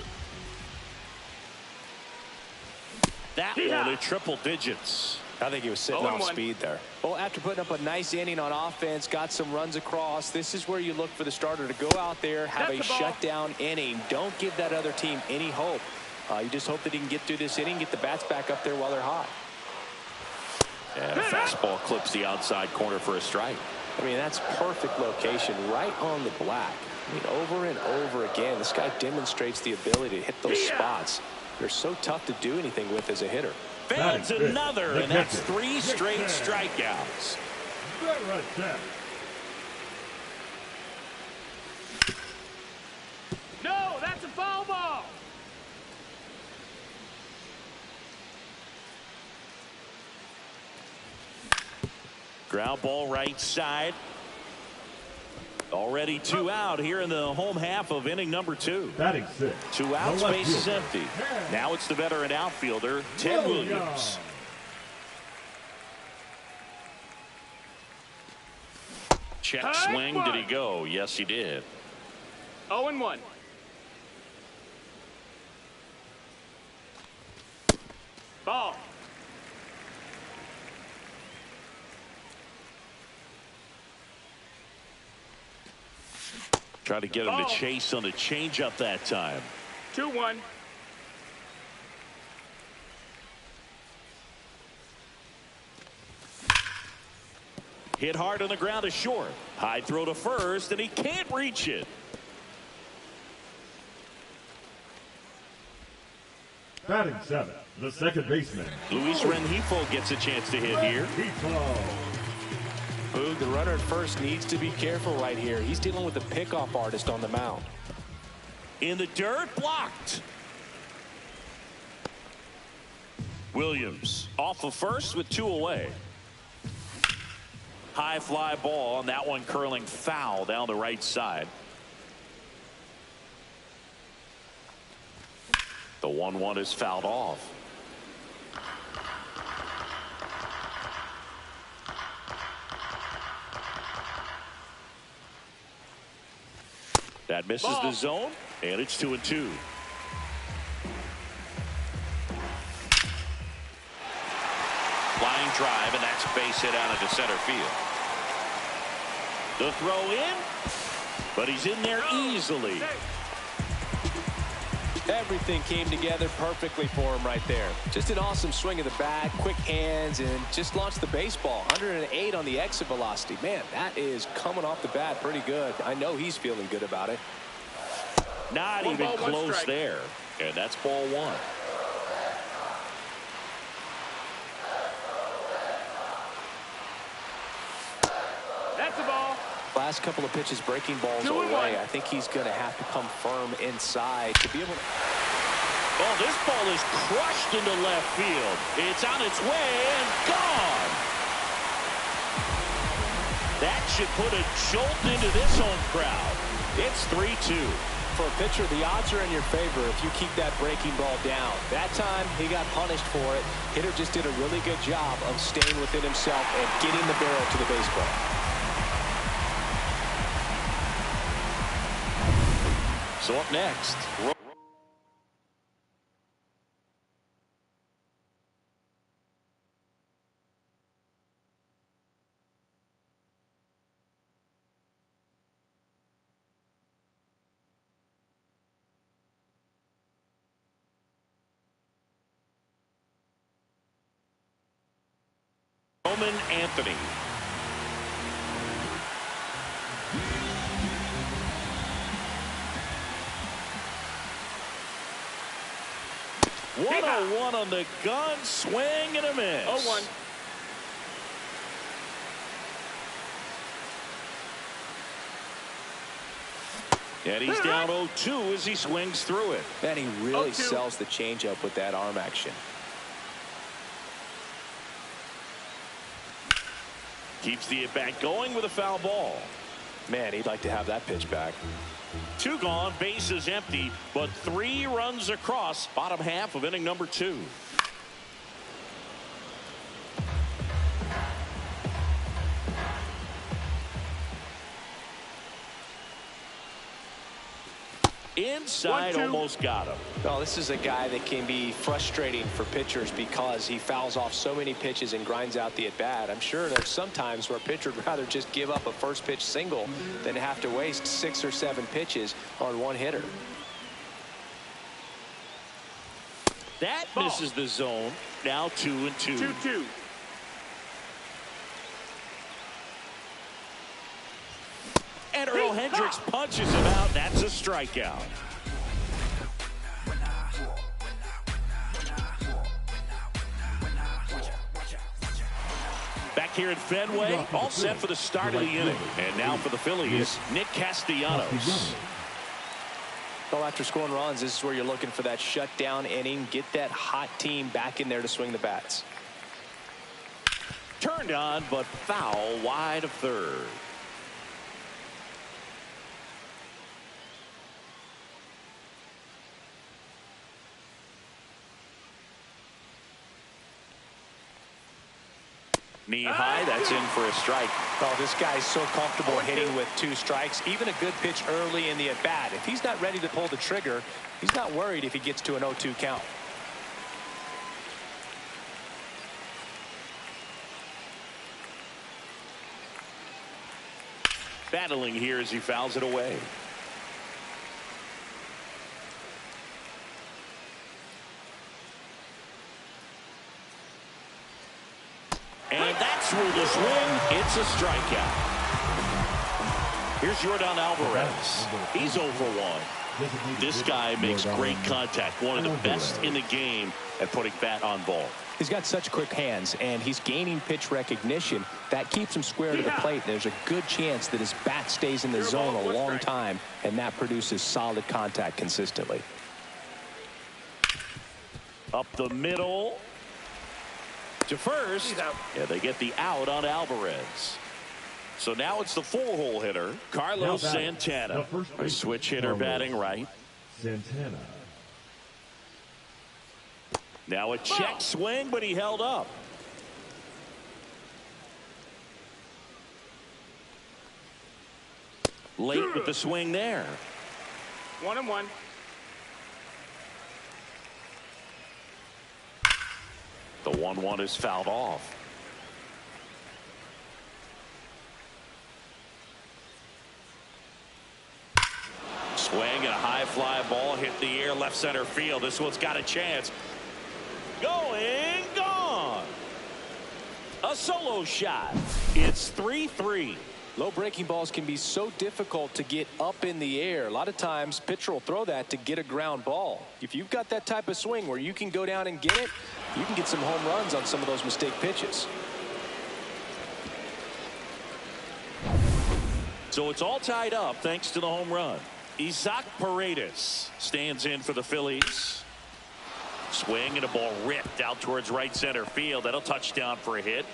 That one at triple digits. I think he was sitting off speed there. Well, after putting up a nice inning on offense, got some runs across, this is where you look for the starter to go out there, have a shutdown inning. Don't give that other team any hope. You just hope that he can get through this inning, get the bats back up there while they're hot. And a fastball clips the outside corner for a strike. I mean, that's perfect location, right on the black. I mean, over and over again, this guy demonstrates the ability to hit those spots. They're so tough to do anything with as a hitter. That's another, and that's 3 straight strikeouts. No, that's a foul ball. Ground ball right side. Already 2 out here in the home half of inning number 2. Batting 6. 2 outs, base is empty. Now it's the veteran outfielder, Ted Williams. Check swing. Did he go? Yes, he did. 0-1. Ball. Try to get him to chase on the changeup that time. 2-1. Hit hard on the ground to short. High throw to first, and he can't reach it. Batting 7, the second baseman. Luis Rengifo gets a chance to hit here. Boog, the runner at first needs to be careful right here. He's dealing with a pickoff artist on the mound. In the dirt, blocked. Williams off of first with 2 away. High fly ball, and that one curling foul down the right side. The 1-1 is fouled off. That misses the zone, and it's 2-2. Flying drive, and that's base hit out into center field. The throw in, but he's in there easily. Everything came together perfectly for him right there. Just an awesome swing of the bat, quick hands, and just launched the baseball. 108 on the exit velocity. Man, that is coming off the bat pretty good. I know he's feeling good about it. Not even close there. And that's ball 1. That's a ball. Last couple of pitches breaking balls away. I think he's going to have to come firm inside to be able to. Oh, this ball is crushed into left field. It's on its way and gone. That should put a jolt into this home crowd. It's 3-2. For a pitcher, the odds are in your favor if you keep that breaking ball down. That time, he got punished for it. Hitter just did a really good job of staying within himself and getting the barrel to the baseball. So up next. Roman Anthony. One on the gun, swing and a miss. 0-1. And he's down 0-2 as he swings through it. Man, he really sells the changeup with that arm action. Keeps the at-bat going with a foul ball. Man, he'd like to have that pitch back. 2 gone, base is empty, but 3 runs across bottom half of inning number 2. Inside, almost got him. Well, this is a guy that can be frustrating for pitchers because he fouls off so many pitches and grinds out the at-bat. I'm sure there's some times where a pitcher would rather just give up a first pitch single than have to waste 6 or 7 pitches on one hitter. That misses the zone. Now 2-2. 2-2. And Earl Hendricks punches him out. That's a strikeout. Back here at Fenway, all set for the start of the inning. And now for the Phillies, Nick Castellanos. Well, after scoring runs, this is where you're looking for that shutdown inning. Get that hot team back in there to swing the bats. Turned on, but foul wide of third. Knee high, that's in for a strike. Well, this guy's so comfortable hitting with 2 strikes. Even a good pitch early in the at-bat. If he's not ready to pull the trigger, he's not worried if he gets to an 0-2 count. Battling here as he fouls it away. And that's through the swing. It's a strikeout. Here's Yordan Alvarez. He's 0 for 1. This guy makes great contact. One of the best in the game at putting bat on ball. He's got such quick hands, and he's gaining pitch recognition. That keeps him square to the plate. There's a good chance that his bat stays in the zone a long time, and that produces solid contact consistently. Up the middle to first. Yeah, they get the out on Alvarez. So now it's the 4-hole hitter, Carlos Santana. A switch hitter batting right. Santana. Now a check swing, but he held up. Late with the swing there. 1-1. The 1-1 is fouled off. Swing and a high fly ball hit the air left center field. This one's got a chance. Going, gone. A solo shot. It's 3-3. Low breaking balls can be so difficult to get up in the air. A lot of times pitcher will throw that to get a ground ball. If you've got that type of swing where you can go down and get it, you can get some home runs on some of those mistake pitches. So it's all tied up thanks to the home run. Isaac Paredes stands in for the Phillies. Swing and a ball ripped out towards right center field. That'll touch down for a hit.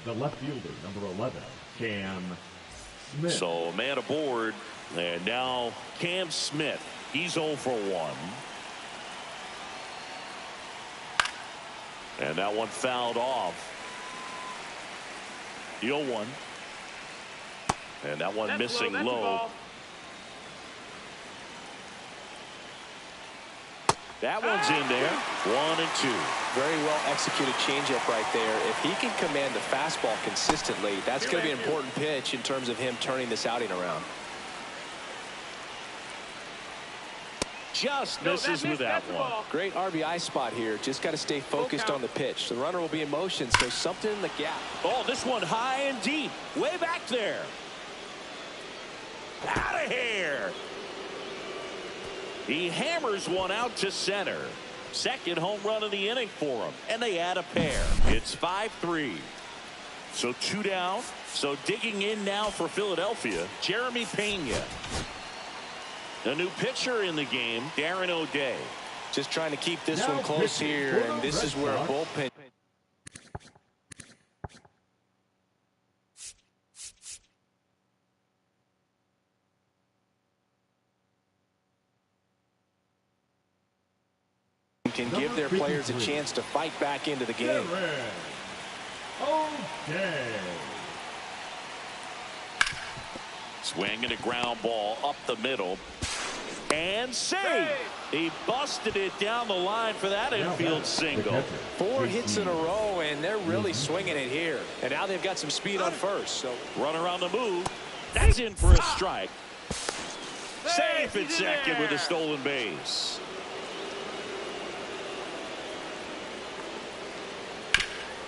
The left fielder, number 11, Cam Smith. So a man aboard, and now Cam Smith. He's 0 for 1. And that one fouled off. The 0-1. And that one missing low. That one's in there. 1-2. Very well executed changeup right there. If he can command the fastball consistently, that's going to be an important pitch in terms of him turning this outing around. Just misses with that one. Great RBI spot here. Just got to stay focused on the pitch. The runner will be in motion, so something in the gap. Oh, this one high and deep. Way back there. Out of here. He hammers one out to center. Second home run of the inning for him. And they add a pair. It's 5-3. So 2 down. So digging in now for Philadelphia, Jeremy Pena. A new pitcher in the game, Darren O'Day. Just trying to keep this one close here, and this is where a bullpen. Can give their players a chance to fight back into the game. Okay. Swing and a ground ball up the middle. And save. He busted it down the line for that infield single. 4 hits in a row, and they're really swinging it here. And now they've got some speed on first. So runner on the move. That's in for a strike. Safe at second with a stolen base.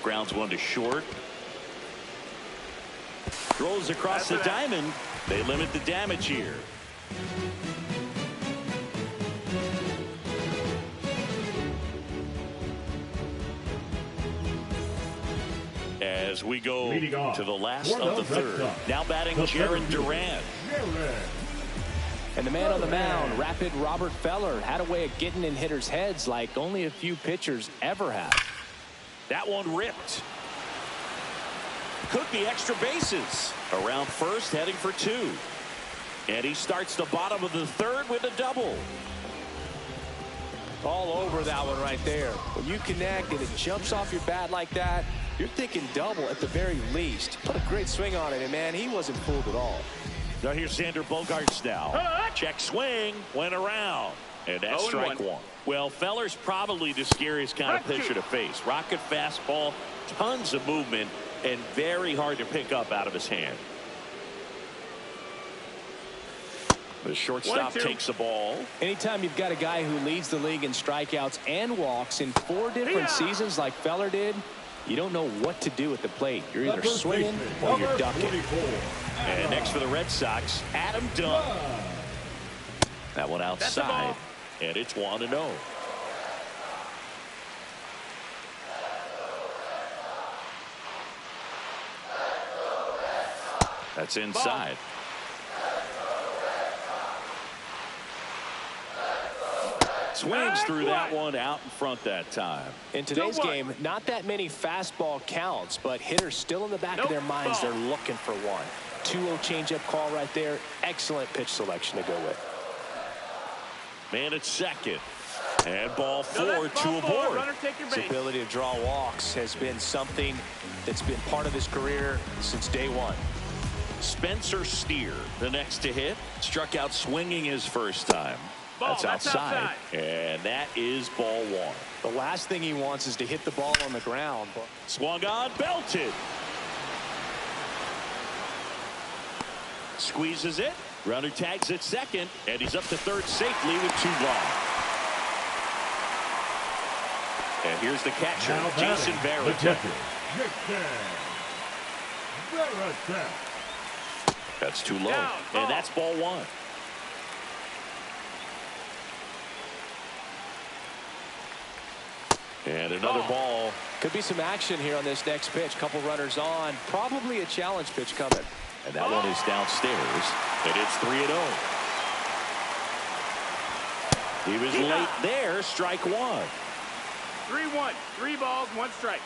Grounds one to short. Throws across the diamond. They limit the damage here. As we go to the last of the third. Now batting Jarren Duran. And the man on the mound, Rapid Robert Feller, had a way of getting in hitters' heads like only a few pitchers ever have. That one ripped. Could be extra bases. Around first, heading for 2. And he starts the bottom of the third with a double. All over that one right there. When you connect and it jumps off your bat like that, you're thinking double at the very least. What a great swing on it, and man, he wasn't fooled at all. Now here's Xander Bogaerts now. Check swing, went around. And that's strike 1. Well, Feller's probably the scariest kind of pitcher to face. Rocket fastball, tons of movement, and very hard to pick up out of his hand. The shortstop takes the ball. Anytime you've got a guy who leads the league in strikeouts and walks in 4 different seasons like Feller did, you don't know what to do at the plate. You're either swinging or you're ducking. And next for the Red Sox, Adam Dunn. That one outside, and it's 1-0. That's inside. Swings through that one out in front that time. In today's game, not that many fastball counts, but hitters still in the back of their minds, they're looking for one. 2-0 changeup call right there. Excellent pitch selection to go with. Man at second. And ball 4, 2 aboard. His ability to draw walks has been something that's been part of his career since day one. Spencer Steer, the next to hit, struck out swinging his first time. That's outside. And that is ball 1. The last thing he wants is to hit the ball on the ground. Swung on, belted. Squeezes it. Runner tags at second, and he's up to third safely with 2 gone. And here's the catcher, Jason Barrett. That's too low, and that's ball 1. And another ball. Could be some action here on this next pitch. Couple runners on. Probably a challenge pitch coming. And that one is downstairs. And it's 3-0. He was late there. Strike 1. 3-1. 3 balls, 1 strike.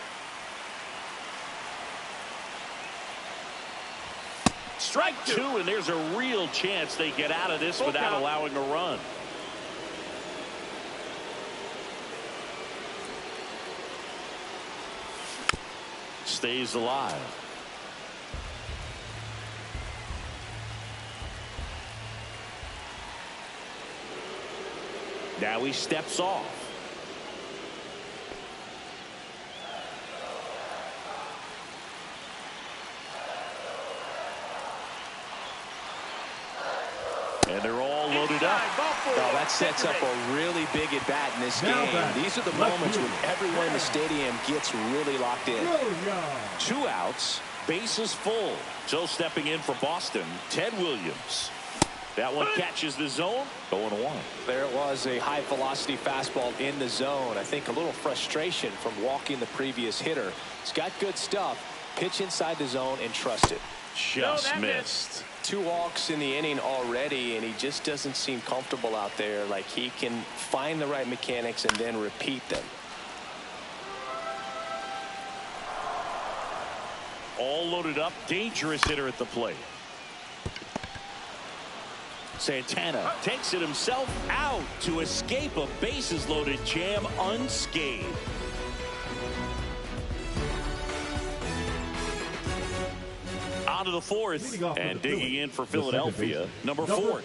Strike 2, and there's a real chance they get out of this without allowing a run. Stays alive. Now he steps off. And they're all loaded up. Oh, that sets up a really big at bat in this game. These are the moments when everyone in the stadium gets really locked in. 2 outs, bases full. So stepping in for Boston, Ted Williams. That one catches the zone. 0-1. There it was, a high velocity fastball in the zone. I think a little frustration from walking the previous hitter. He's got good stuff. Pitch inside the zone and trust it. Just missed. 2 walks in the inning already, and he just doesn't seem comfortable out there. Like he can find the right mechanics and then repeat them. All loaded up. Dangerous hitter at the plate. Santana takes it himself out to escape a bases loaded jam unscathed. On to the 4th, and digging in for Philadelphia, number 4.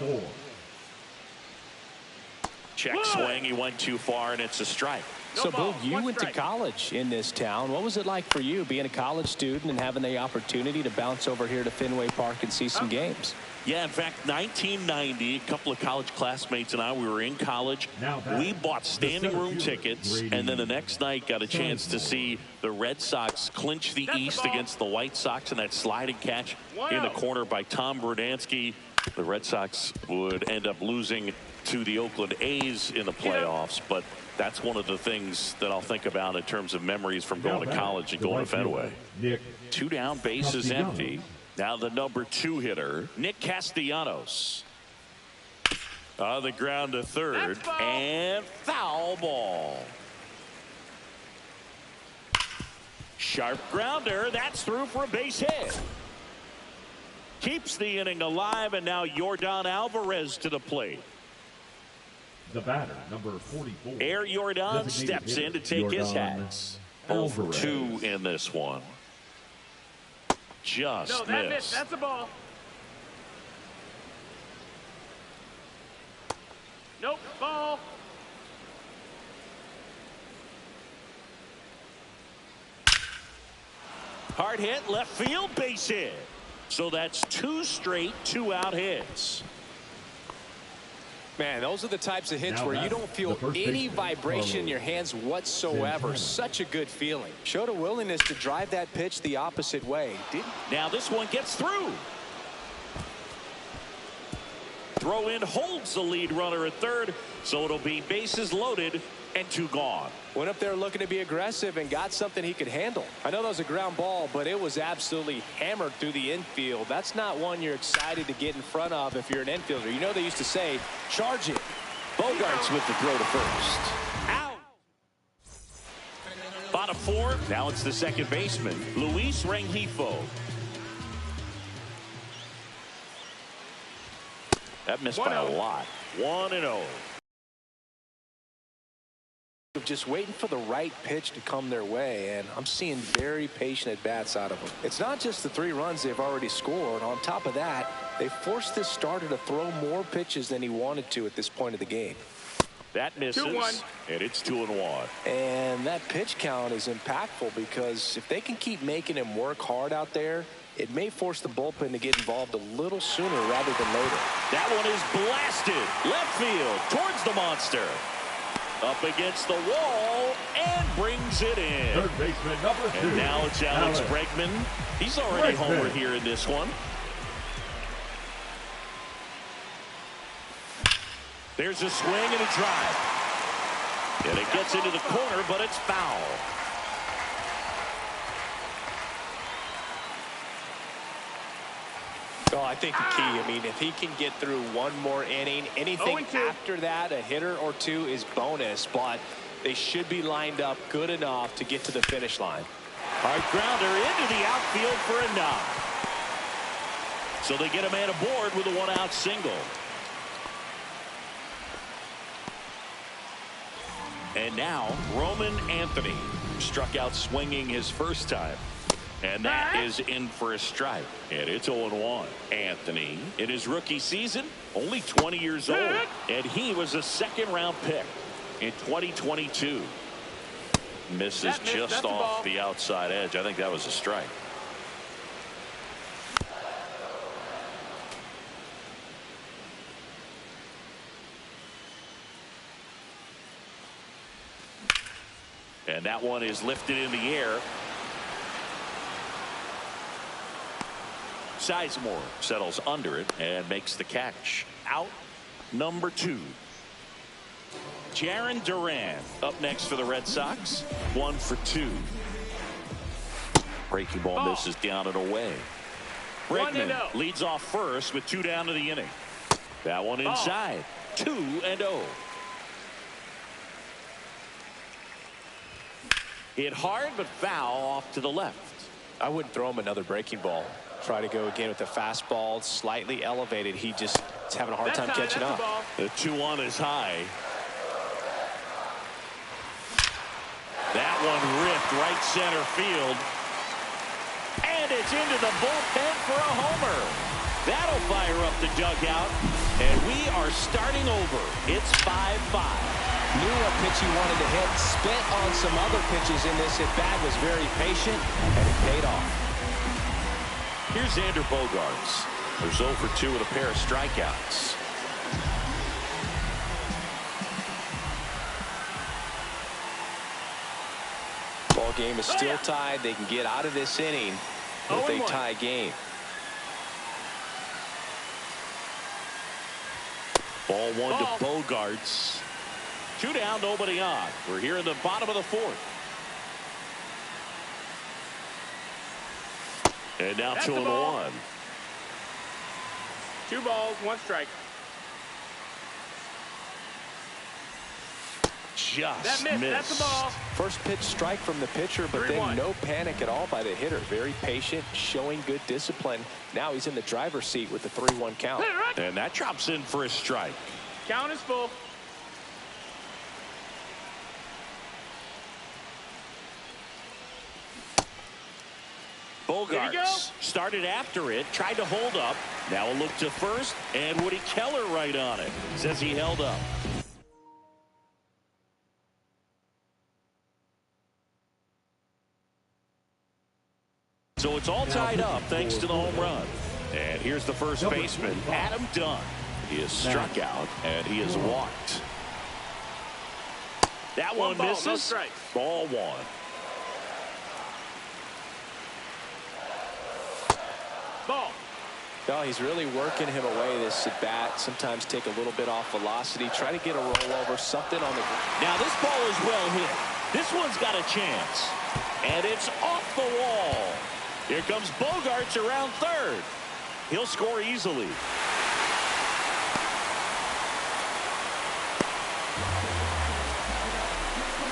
Check swing. He went too far, and it's a strike. So, Bill, you went to college in this town. What was it like for you being a college student and having the opportunity to bounce over here to Fenway Park and see some games? Yeah, in fact, 1990, a couple of college classmates and I, we were in college. We bought standing room tickets, and then the next night got a chance to see the Red Sox clinch the East against the White Sox in that sliding catch in the corner by Tom Verdansky. The Red Sox would end up losing to the Oakland A's in the playoffs, but that's one of the things that I'll think about in terms of memories from going to college and going to Fenway. 2 down, bases empty. Now the number 2 hitter, Nick Castellanos. On the ground to third, and foul ball. Sharp grounder, that's through for a base hit. Keeps the inning alive, and now Yordan Alvarez to the plate. The batter, number 44. Air Yordan steps in to take his hats. 0 for 2 in this one. Just missed. That's a ball. Nope, ball. Hard hit, left field, base hit. So that's 2 straight 2-out hits. Man, those are the types of hits Now where you don't feel any baseman, vibration in your hands whatsoever. Santana. Such a good feeling. Showed a willingness to drive that pitch the opposite way. Now this one gets through. Throw in holds the lead runner at third, so it'll be bases loaded and 2 gone. Went up there looking to be aggressive and got something he could handle. I know that was a ground ball, but it was absolutely hammered through the infield. That's not one you're excited to get in front of if you're an infielder. You know they used to say, charge it. Bogarts with the throw to first. Out. Bottom 4. Now it's the second baseman, Luis Rengifo. That missed by a lot. 1-0. Just waiting for the right pitch to come their way, and I'm seeing very patient at bats out of them. It's not just the 3 runs they've already scored. On top of that, they forced this starter to throw more pitches than he wanted to at this point of the game. That misses, 2-1. and it's 2-1. And that pitch count is impactful because if they can keep making him work hard out there, it may force the bullpen to get involved a little sooner rather than later. That one is blasted left field towards the monster. Up against the wall and brings it in. Third baseman number 2. And now it's Alex Bregman. He's already homered here in this one. There's a swing and a drive. And it gets into the corner, but it's foul. Well, I think the key, I mean, if he can get through one more inning, anything after that, a hitter or 2 is bonus, but they should be lined up good enough to get to the finish line. Hard grounder into the outfield for a knock. So they get a man aboard with a 1-out single. And now Roman Anthony struck out swinging his first time. And that is in for a strike. And it's 0-1. Anthony, in his rookie season, only 20 years old. And he was a second-round pick in 2022. Misses just off the outside edge. I think that was a strike. And that one is lifted in the air. Sizemore settles under it and makes the catch. Out number 2. Jarren Duran up next for the Red Sox. 1 for 2. Breaking ball misses down and away. Bregman leads off first with 2 down to the inning. That one inside. 2-0. Hit hard but foul off to the left. I wouldn't throw him another breaking ball. Try to go again with the fastball slightly elevated. He just is having a hard time catching up. The 2-1 is high. That one ripped right center field. And it's into the bullpen for a homer. That'll fire up the dugout. And we are starting over. It's 5-5. Knew what pitch he wanted to hit. Spent on some other pitches in this at bat. Was very patient, and it paid off. Here's Xander Bogarts. There's 0 for 2 with a pair of strikeouts. Ball game is still tied. They can get out of this inning with a tie game. Ball 1 to Bogarts. 2 down, nobody on. We're here in the bottom of the 4th. And now 2-1. 2 balls, 1 strike. Just missed. missed. That's the ball. First pitch strike from the pitcher, but then no panic at all by the hitter. Very patient, showing good discipline. Now he's in the driver's seat with the 3-1 count. And that drops in for a strike. Count is full. Bogarts started after it, tried to hold up. Now a look to first, and Woody Keller right on it. Says he held up. So it's all tied up thanks to the home run. And here's the first baseman, Adam Dunn. He is struck out, and he is walked. That one ball, misses. no strikes. Ball one. Ball. No, he's really working him away this at bat. Sometimes take a little bit off velocity. Try to get a rollover, something on the. Now this ball is well hit. This one's got a chance. And it's off the wall. Here comes Bogarts around third. He'll score easily.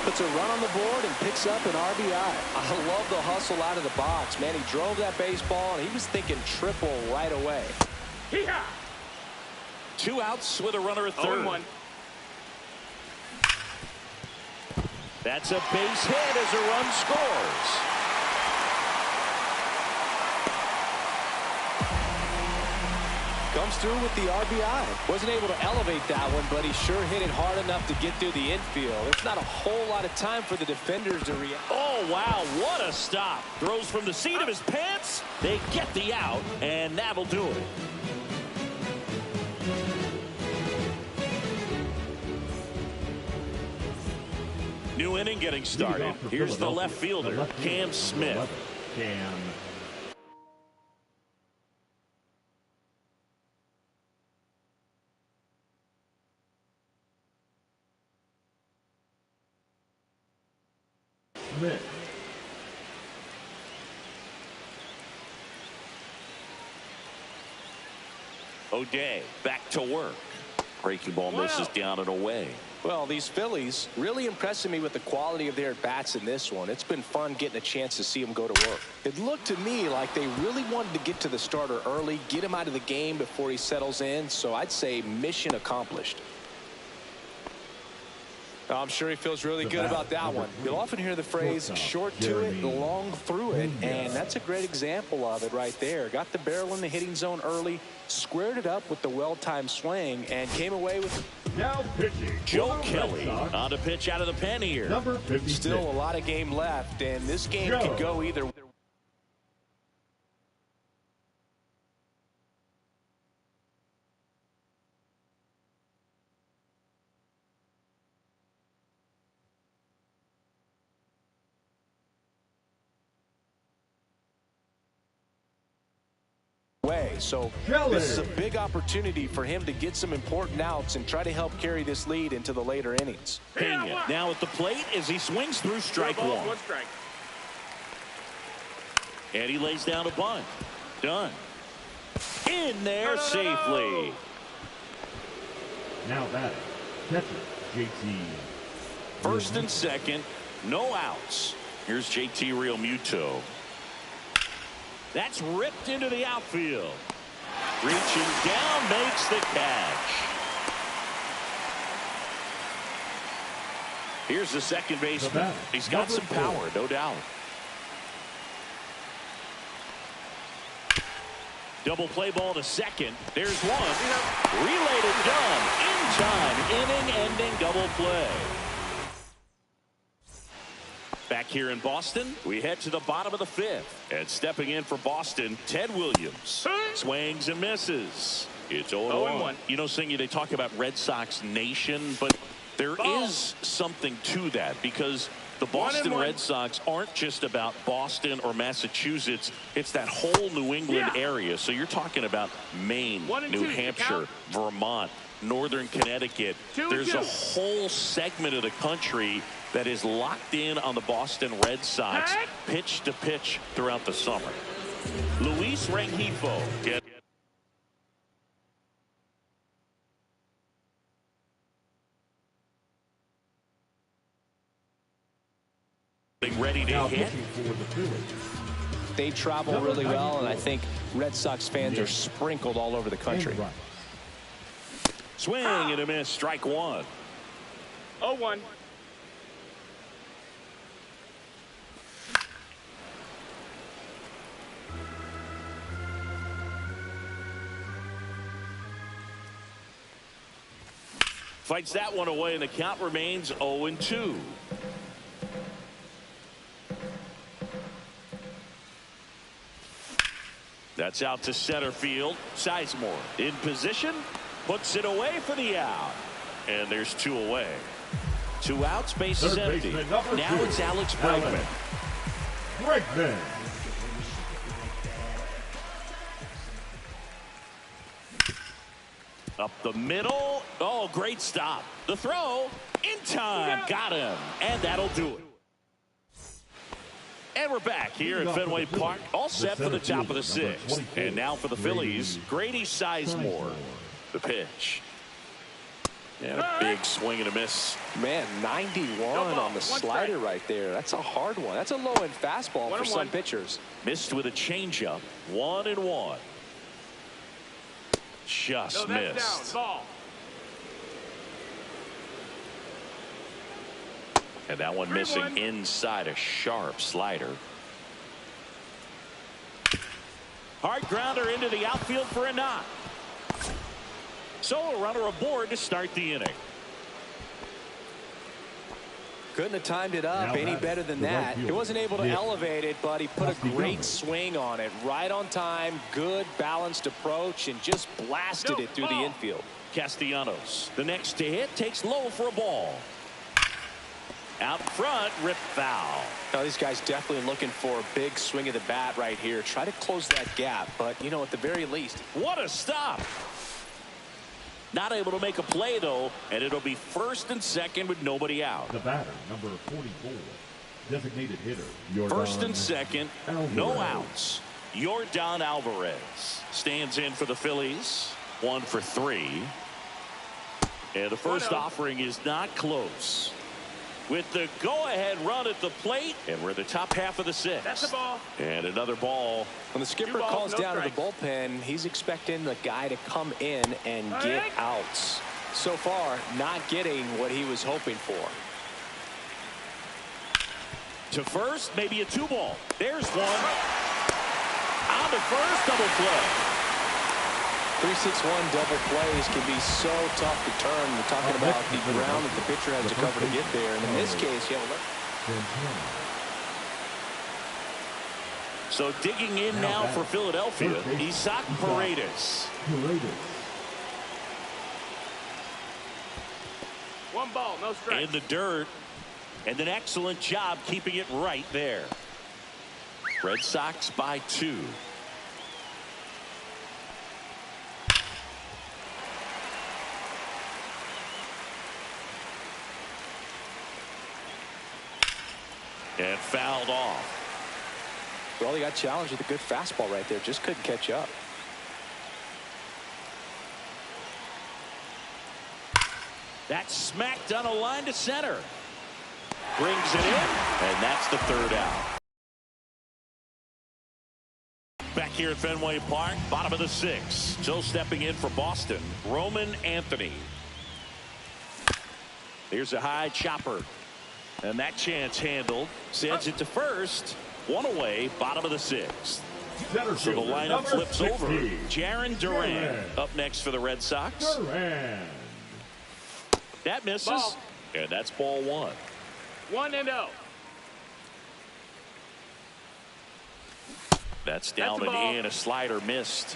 Puts a run on the board and picks up an RBI. I love the hustle out of the box, man. He drove that baseball, and he was thinking triple right away. Hee-haw! 2 outs with a runner at third. 0-1. That's a base hit as a run scores. Comes through with the RBI. Wasn't able to elevate that one, but he sure hit it hard enough to get through the infield. There's not a whole lot of time for the defenders to react. Oh, wow, what a stop. Throws from the seat of his pants. They get the out, and that'll do it. New inning getting started. Here's the left fielder, Cam Smith. Cam. Smith. O'Day back to work. Breaking ball misses down and away. Well, these Phillies really impressing me with the quality of their at-bats in this one. It's been fun getting a chance to see them go to work. It looked to me like they really wanted to get to the starter early, get him out of the game before he settles in. So I'd say mission accomplished. I'm sure he feels really good about that one. You'll often hear the phrase short to it, long through it, and that's a great example of it right there. Got the barrel in the hitting zone early, squared it up with the well-timed swing, and came away with. Now pitching. Joe Kelly on to pitch out of the pen here. Number 56. Still a lot of game left, and this game could go either way. So this is a big opportunity for him to get some important outs and try to help carry this lead into the later innings. Pena now at the plate as he swings through strike one. 1 strike. And he lays down a bunt. Done. In there safely. Now batting. Catcher, JT. First and second, no outs. Here's JT Realmuto. That's ripped into the outfield. Reaching down, makes the catch. Here's the second baseman. He's got some power, no doubt. Double play ball to second. There's one. Relayed and done. In time, inning-ending double play. Back here in Boston, we head to the bottom of the 5th. And stepping in for Boston, Ted Williams. Swings and misses. It's 0-1. You know, Singy, they talk about Red Sox Nation, but there is something to that because the Boston Red Sox aren't just about Boston or Massachusetts. It's that whole New England area. So you're talking about Maine, New Hampshire, Vermont, Northern Connecticut. There's a whole segment of the country that is locked in on the Boston Red Sox pitch to pitch throughout the summer. Luis Rengifo getting ready to hit. They travel really well, and I think Red Sox fans are sprinkled all over the country. Swing and a miss, strike one. 0-1. Fights that one away, and the count remains 0-2. That's out to center field. Sizemore in position. Puts it away for the out. And there's 2 away. 2 outs, base is empty. Now it's Alex Bregman. Bregman. Up the middle. Oh, great stop. The throw in time. Got him. And that'll do it. And we're back here at Fenway Park, all set for the top of the 6th. And now for the Phillies, Grady Sizemore. The pitch. And a big swing and a miss. Man, 91 on the slider right there. That's a hard one. That's a low-end fastball for some pitchers. Missed with a changeup. 1-1. Just missed. And that one missing inside a sharp slider. Hard grounder into the outfield for a knock. So a runner aboard to start the inning. Couldn't have timed it up any better than that. He wasn't able to elevate it, but he put a great swing on it. Right on time, good balanced approach, and just blasted it through the infield. Castellanos, the next to hit, takes low for a ball. Out front, rip foul. Now these guys definitely looking for a big swing of the bat right here. Try to close that gap, but you know, at the very least. What a stop. Not able to make a play though, and it'll be 1st and 2nd with nobody out. The batter, number 44, designated hitter. 1st and 2nd, no outs. Yordan Alvarez stands in for the Phillies. 1 for 3. And the first offering is not close. With the go-ahead run at the plate, and we're in the top half of the 6th. That's a ball. And another ball. When the skipper calls down to the bullpen, he's expecting the guy to come in and get outs. So far, not getting what he was hoping for. To first, maybe a 2-ball. There's one. On to first, double play. 3-6-1 double plays can be so tough to turn. We're talking about the ground that the pitcher has to cover to get there. And in this case, you have a So digging in now for Philadelphia, Isaac Paredes. 1 ball, no strike. In the dirt. And an excellent job keeping it right there. Red Sox by 2. And fouled off. Well, he got challenged with a good fastball right there. Just couldn't catch up. That's smacked on a line to center. Brings it in, and that's the 3rd out. Back here at Fenway Park, bottom of the 6th. Still stepping in for Boston, Roman Anthony. Here's a high chopper. And that chance handled. Sends it to first. 1 away, bottom of the 6th. So the lineup flips over. Jarren Duran up next for the Red Sox. That misses. Ball. And that's ball 1. 1-0. That's down That's and in. A slider missed.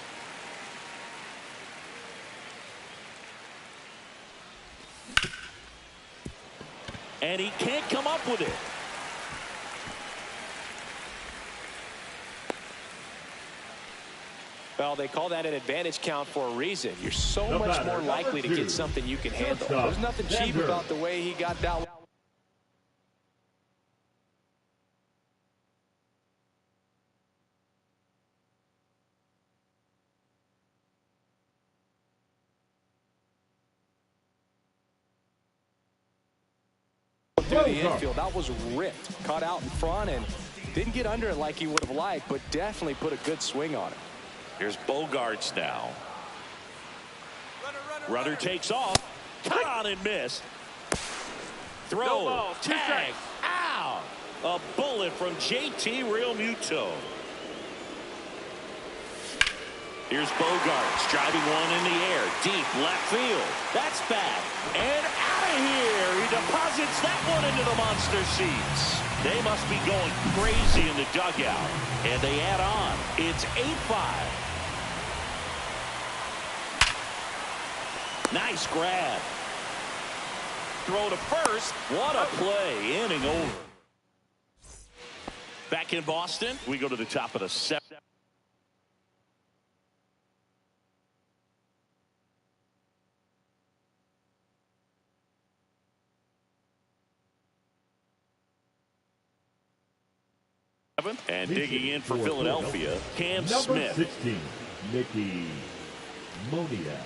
And he can't come up with it. Well, they call that an advantage count for a reason. You're so much more likely to get something you can handle. There's nothing cheap about the way he got that one. Through the infield, that was ripped, caught out in front, and didn't get under it like he would have liked, but definitely put a good swing on it. Here's Bogarts now. Runner takes off. Cut on and missed. Throw. No ball, tag. Ow. A bullet from JT Realmuto. Here's Bogarts driving one in the air. Deep left field. That's back. And out of here. He deposits that one into the monster seats. They must be going crazy in the dugout. And they add on. It's 8-5. Nice grab. Throw to first. What a play. Inning over. Back in Boston, we go to the top of the 7th. And digging in for Philadelphia, Cam Smith. Number 16, Mickey Moniak.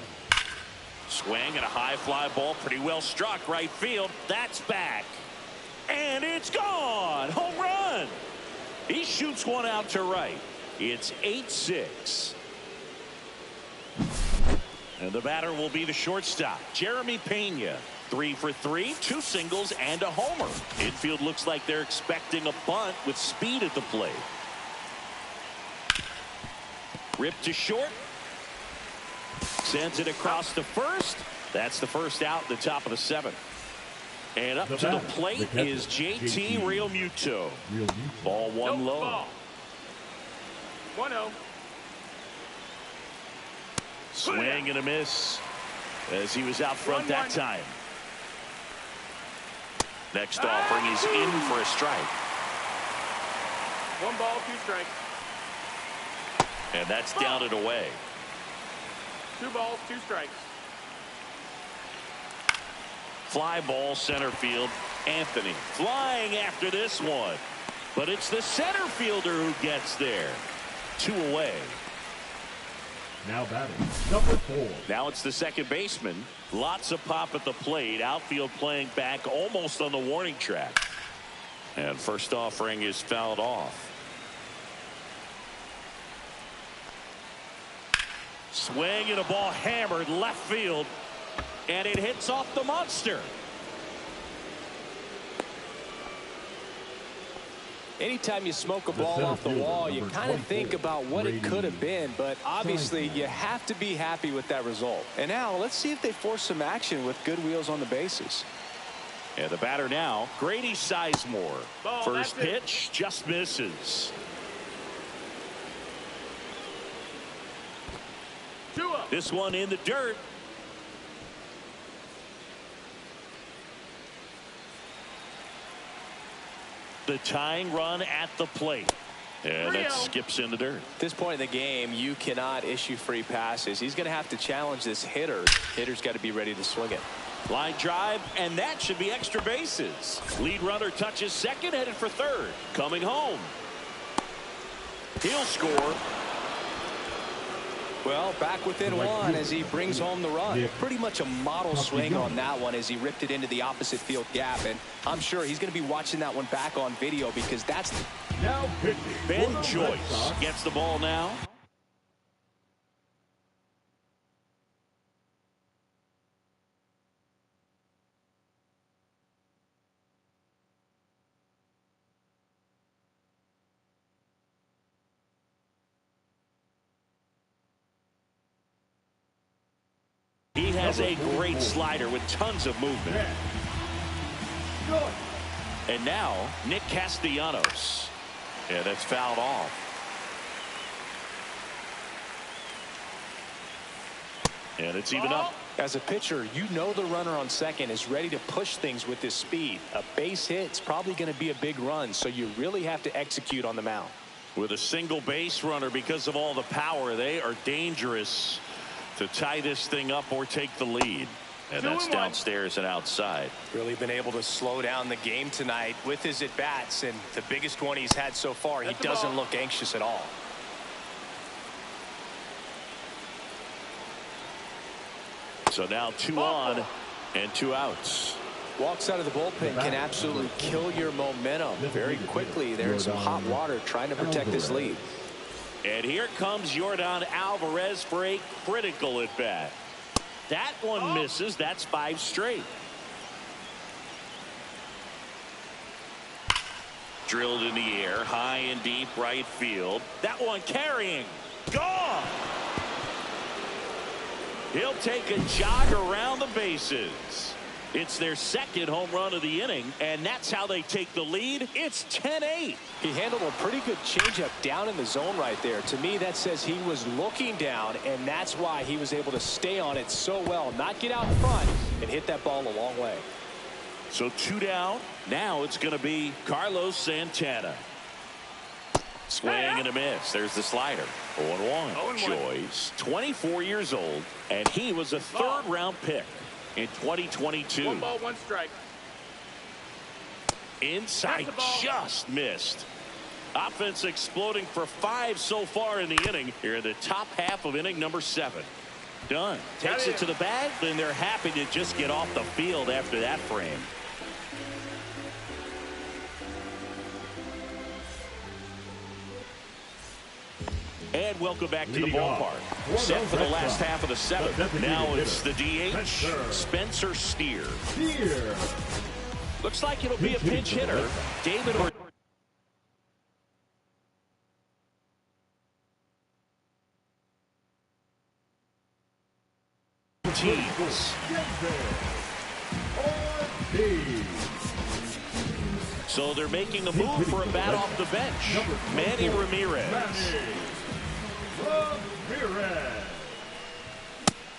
Swing and a high fly ball, pretty well struck right field. That's back. And it's gone. Home run. He shoots one out to right. It's 8-6. And the batter will be the shortstop, Jeremy Pena. 3 for 3, 2 singles and a homer. Infield looks like they're expecting a bunt with speed at the plate. Ripped to short. Sends it across to first. That's the first out, the top of the 7th. And up to the plate is JT Realmuto. Ball 1 low. Ball. 1-0. Swing and a miss as he was out front that time. Next offering is in for a strike. 1 ball, 2 strikes. And that's down and away. 2 balls, 2 strikes. Fly ball center field. Anthony flying after this one. But it's the center fielder who gets there. 2 away. Now batting, number 4. Now it's the second baseman. Lots of pop at the plate. Outfield playing back almost on the warning track. And first offering is fouled off. Swing and a ball hammered left field. And it hits off the monster. Anytime you smoke a ball off the wall, you kind of think about what it could have been, but obviously you have to be happy with that result. And now let's see if they force some action with good wheels on the bases. And the batter now, Grady Sizemore. Ball, first pitch just misses. 2-up. This one in the dirt. The tying run at the plate. And that skips in the dirt. At this point in the game, you cannot issue free passes. He's going to have to challenge this hitter. Hitter's got to be ready to swing it. Line drive, and that should be extra bases. Lead runner touches second, headed for third. Coming home. He'll score. Well, back within 1 as he brings home the run. Pretty much a model swing on that one as he ripped it into the opposite field gap. And I'm sure he's going to be watching that one back on video because that's... Now pitching. Ben Joyce gets the ball now. He has a great slider with tons of movement. And now, Nick Castellanos. Yeah, that's fouled off. And it's even up. As a pitcher, you know the runner on second is ready to push things with his speed. A base hit's probably going to be a big run, so you really have to execute on the mound. With a single base runner, because of all the power, they are dangerous to tie this thing up or take the lead. And that's downstairs and outside. Really been able to slow down the game tonight with his at-bats, and the biggest one he's had so far, he doesn't look anxious at all. So now 2 on and 2 outs. Walks out of the bullpen can absolutely kill your momentum very quickly. There's some hot water trying to protect this lead. And here comes Yordan Alvarez for a critical at bat. That one misses. That's 5 straight. Drilled in the air, high and deep right field. That one carrying. Gone. He'll take a jog around the bases. It's their second home run of the inning, and that's how they take the lead. It's 10-8. He handled a pretty good changeup down in the zone right there. To me, that says he was looking down, and that's why he was able to stay on it so well, not get out in front, and hit that ball a long way. So 2 down. Now it's going to be Carlos Santana. Swing and a miss. There's the slider. 0-1. Joyce, 24 years old, and he was a third-round pick in 2022. 1 ball, 1 strike. Inside, just missed. Offense exploding for 5 so far in the inning. Here in the top half of inning number 7. Done. Takes it to the bag, and they're happy to just get off the field after that frame. And welcome back to the ballpark. Set for the last half of the 7th. Now it's the DH, Spencer Steer. Looks like it'll be a pinch hitter. David Ortiz. So they're making a move for a bat off the bench. Manny Ramirez.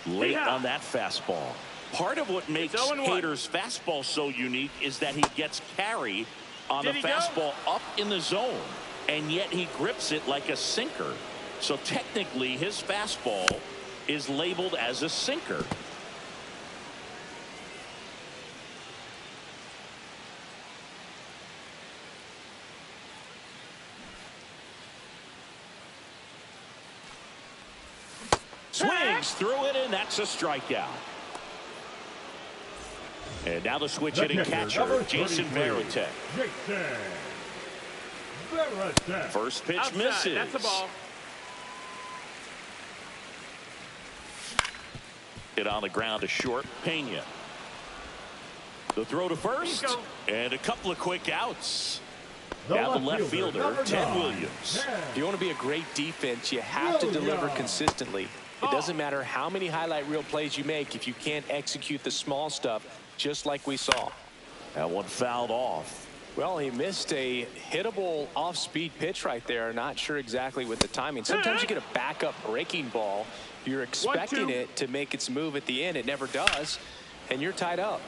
Late on that fastball. Part of what makes Hader's fastball so unique is that he gets carry on the fastball up in the zone, and yet he grips it like a sinker. So technically his fastball is labeled as a sinker. Swings through it, and that's a strikeout. And now the switch hitting catcher, Jason Varitek. First pitch Outside. misses. That's a ball. Hit on the ground to short. Pena. The throw to first, and a couple of quick outs. Now the left fielder, Ted Williams. If you want to be a great defense, you have to deliver consistently. It doesn't matter how many highlight reel plays you make if you can't execute the small stuff, just like we saw. That one fouled off. Well, he missed a hittable off-speed pitch right there. Not sure exactly with the timing. Sometimes you get a backup breaking ball. You're expecting it to make its move at the end. It never does, and you're tied up.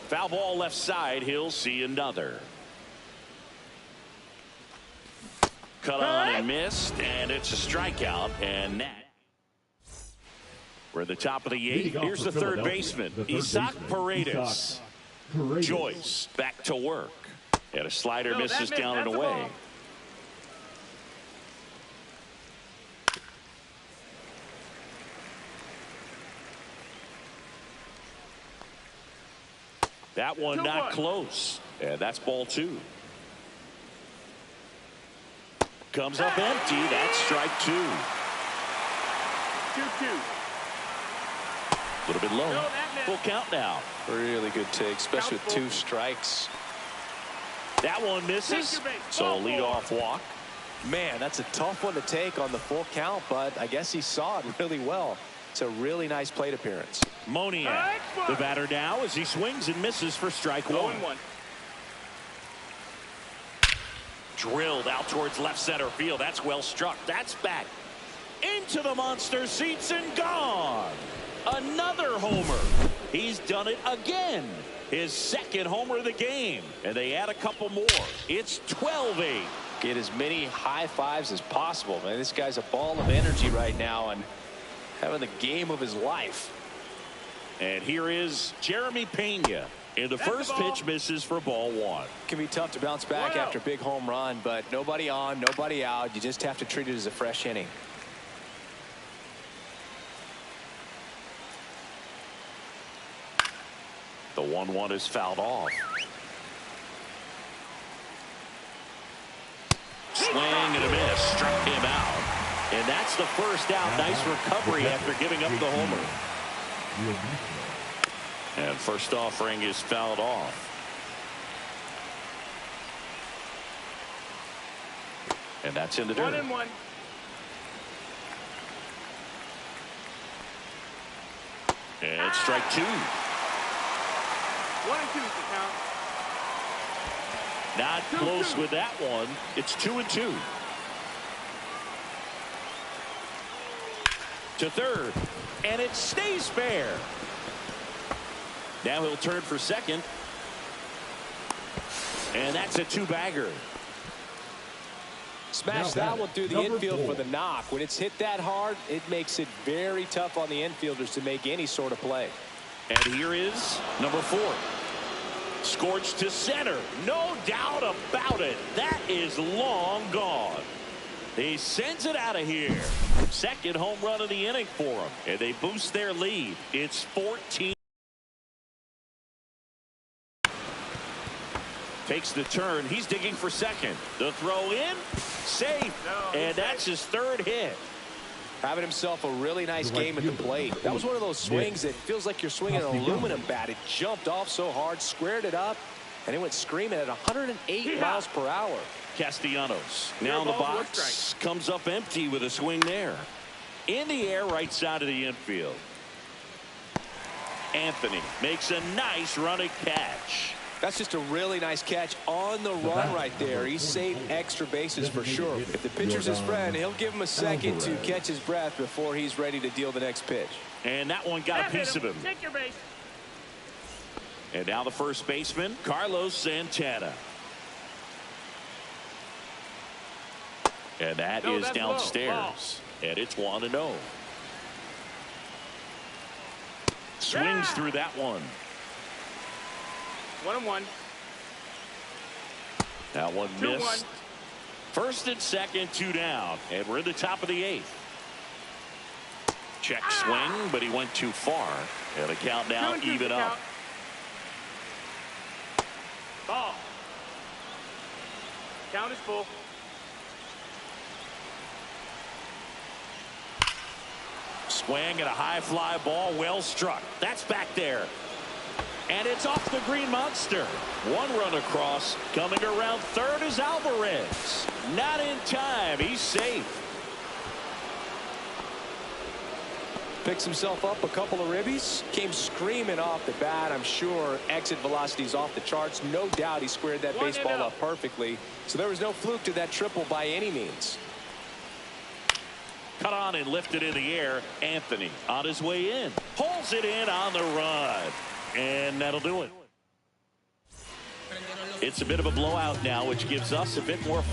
Foul ball left side. He'll see another. Cut on and missed, and it's a strikeout, and that. We're at the top of the 8th. Here's the third baseman, Isaac Paredes. Joyce back to work. And a slider misses down and away. That one not close. And that's ball 2. Comes up empty. That's strike 2. 2-2. A little bit low. Full count now. Really good take, especially with 2 strikes. That one misses. So a leadoff walk. Man, that's a tough one to take on the full count, but I guess he saw it really well. It's a really nice plate appearance. Moniak, the batter now as he swings and misses for strike 1. 0-1. Drilled out towards left center field. That's well struck. That's back into the monster seats and gone. Another homer. He's done it again. His second homer of the game. And they add a couple more. It's 12-8. Get as many high fives as possible, man. This guy's a ball of energy right now and having the game of his life. And here is Jeremy Pena. And the first pitch misses for ball 1. Can be tough to bounce back after a big home run, but nobody on, nobody out. You just have to treat it as a fresh inning. The 1-1 is fouled off. Swing and a miss. Struck him out. And that's the first out. Nice recovery after giving up the homer. And first offering is fouled off. And that's in the dirt. 1-1. And strike 2. 1-2 is the count. Not close with that one. It's 2-2. To third, and it stays fair. Now he'll turn for second, and that's a two-bagger. Smash that one through the infield for the knock. When it's hit that hard, it makes it very tough on the infielders to make any sort of play. And here is number 4. Scorched to center. No doubt about it. That is long gone. He sends it out of here. Second home run of the inning for him. And they boost their lead. It's 14. Takes the turn. He's digging for second. The throw in. Safe. And that's his third hit. Having himself a really nice game at the plate. That was one of those swings that feels like you're swinging an aluminum bat. It jumped off so hard, squared it up, and it went screaming at 108 miles per hour. Castellanos now in the box. Comes up empty with a swing there. In the air, right side of the infield. Anthony makes a nice running catch. That's just a really nice catch on the run right there. He saved extra bases for sure. If the pitcher's his friend, he'll give him a second to catch his breath before he's ready to deal the next pitch. And that one got a piece of him. Take your base. And now the first baseman, Carlos Santana. And that is downstairs. And it's 1-0. Swings through that one. 1-1. That one missed. First and second, 2 down. And we're in the top of the 8th. Check swing, but he went too far. And the count now even up. Ball. Count is full. Swing at a high fly ball, well struck. That's back there. And it's off the green monster. One run across. Coming around third is Alvarez. Not in time. He's safe. Picks himself up a couple of ribbies. Came screaming off the bat. I'm sure exit velocity's off the charts. No doubt he squared that baseball up perfectly. So there was no fluke to that triple by any means. Cut on and lifted in the air. Anthony on his way in. Pulls it in on the run. And that'll do it. It's a bit of a blowout now, which gives us a bit more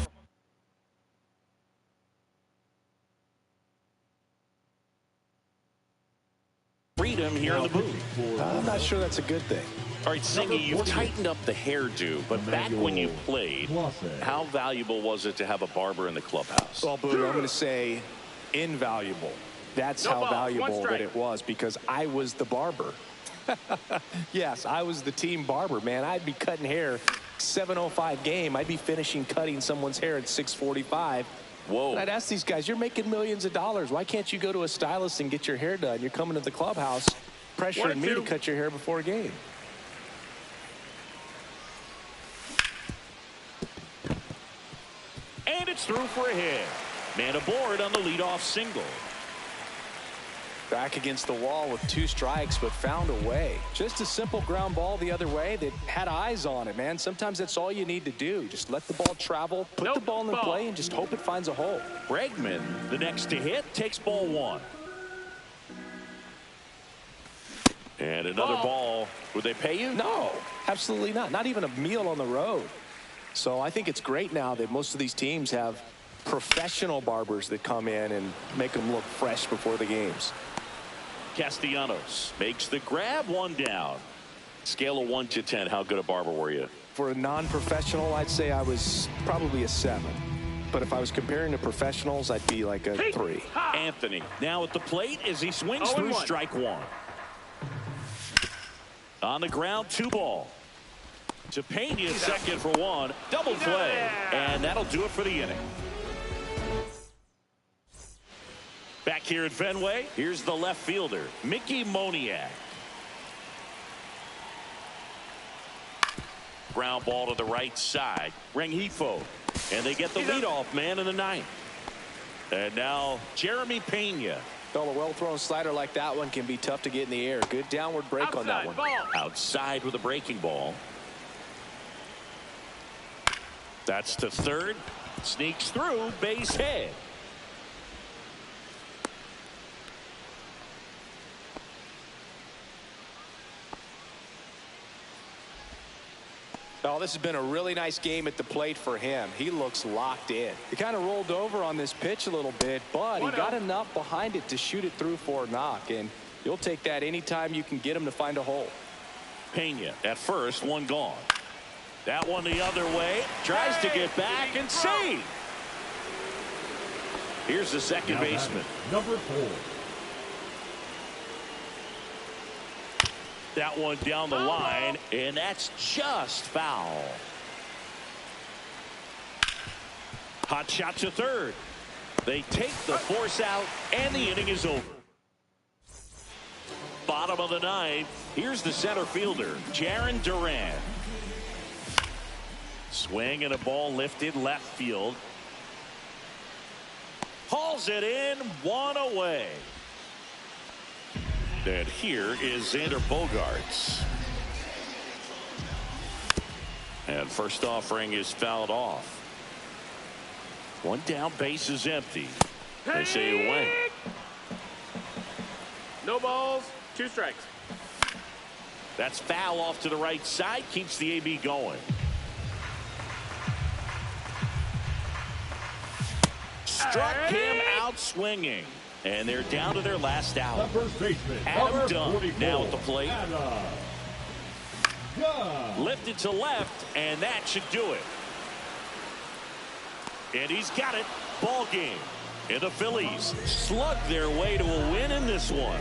freedom here in the booth. I'm not sure that's a good thing. All right, Singy, you've tightened up the hairdo, but back when you played, how valuable was it to have a barber in the clubhouse? Well, Boo, I'm going to say invaluable. That's how valuable that it was, because I was the barber. Yes, I was the team barber, man. I'd be cutting hair 7:05 game. I'd be finishing cutting someone's hair at 6:45. Whoa. And I'd ask these guys, you're making millions of dollars. Why can't you go to a stylist and get your hair done? You're coming to the clubhouse pressuring me to cut your hair before a game. And it's through for a hit. Man aboard on the leadoff single. Back against the wall with 2 strikes, but found a way. Just a simple ground ball the other way that had eyes on it, man. Sometimes that's all you need to do. Just let the ball travel, put the ball in play, and just hope it finds a hole. Bregman, the next to hit, takes ball 1. And another ball. Would they pay you? No, absolutely not. Not even a meal on the road. So I think it's great now that most of these teams have professional barbers that come in and make them look fresh before the games. Castellanos makes the grab, 1 down. Scale of 1 to 10, how good a barber were you? For a non-professional, I'd say I was probably a 7. But if I was comparing to professionals, I'd be like a 3. Anthony now at the plate as he swings through strike 1. On the ground, 2 ball. To Pena, second for 1. Double play. And that'll do it for the inning. Back here at Fenway, here's the left fielder, Mickey Moniak. Ground ball to the right side, Rengifo. And they get the leadoff man in the 9th. And now Jeremy Pena. Well, a well-thrown slider like that one can be tough to get in the air. Good downward break Outside, on that one. ball. Outside with a breaking ball. That's to third. Sneaks through, base hit. Oh, this has been a really nice game at the plate for him. He looks locked in. He kind of rolled over on this pitch a little bit, but he got enough behind it to shoot it through for a knock, and you'll take that anytime you can get him to find a hole. Pena at first, one gone. That one the other way. Tries to get back and save. Here's the second baseman. Number 4. That one down the line, and that's just foul. Hot shot to third. They take the force out, and the inning is over. Bottom of the ninth. Here's the center fielder, Jarren Duran. Swing and a ball lifted left field. Hauls it in, one away. And here is Xander Bogaerts. And first offering is fouled off. One down, base is empty. They say away. No balls, 2 strikes. That's foul off to the right side. Keeps the AB going. Struck him out swinging. And they're down to their last out. The first baseman, Adam Dunn 44, now at the plate. Adam Dunn. Lifted to left, and that should do it. And he's got it. Ball game. And the Phillies slug their way to a win in this one.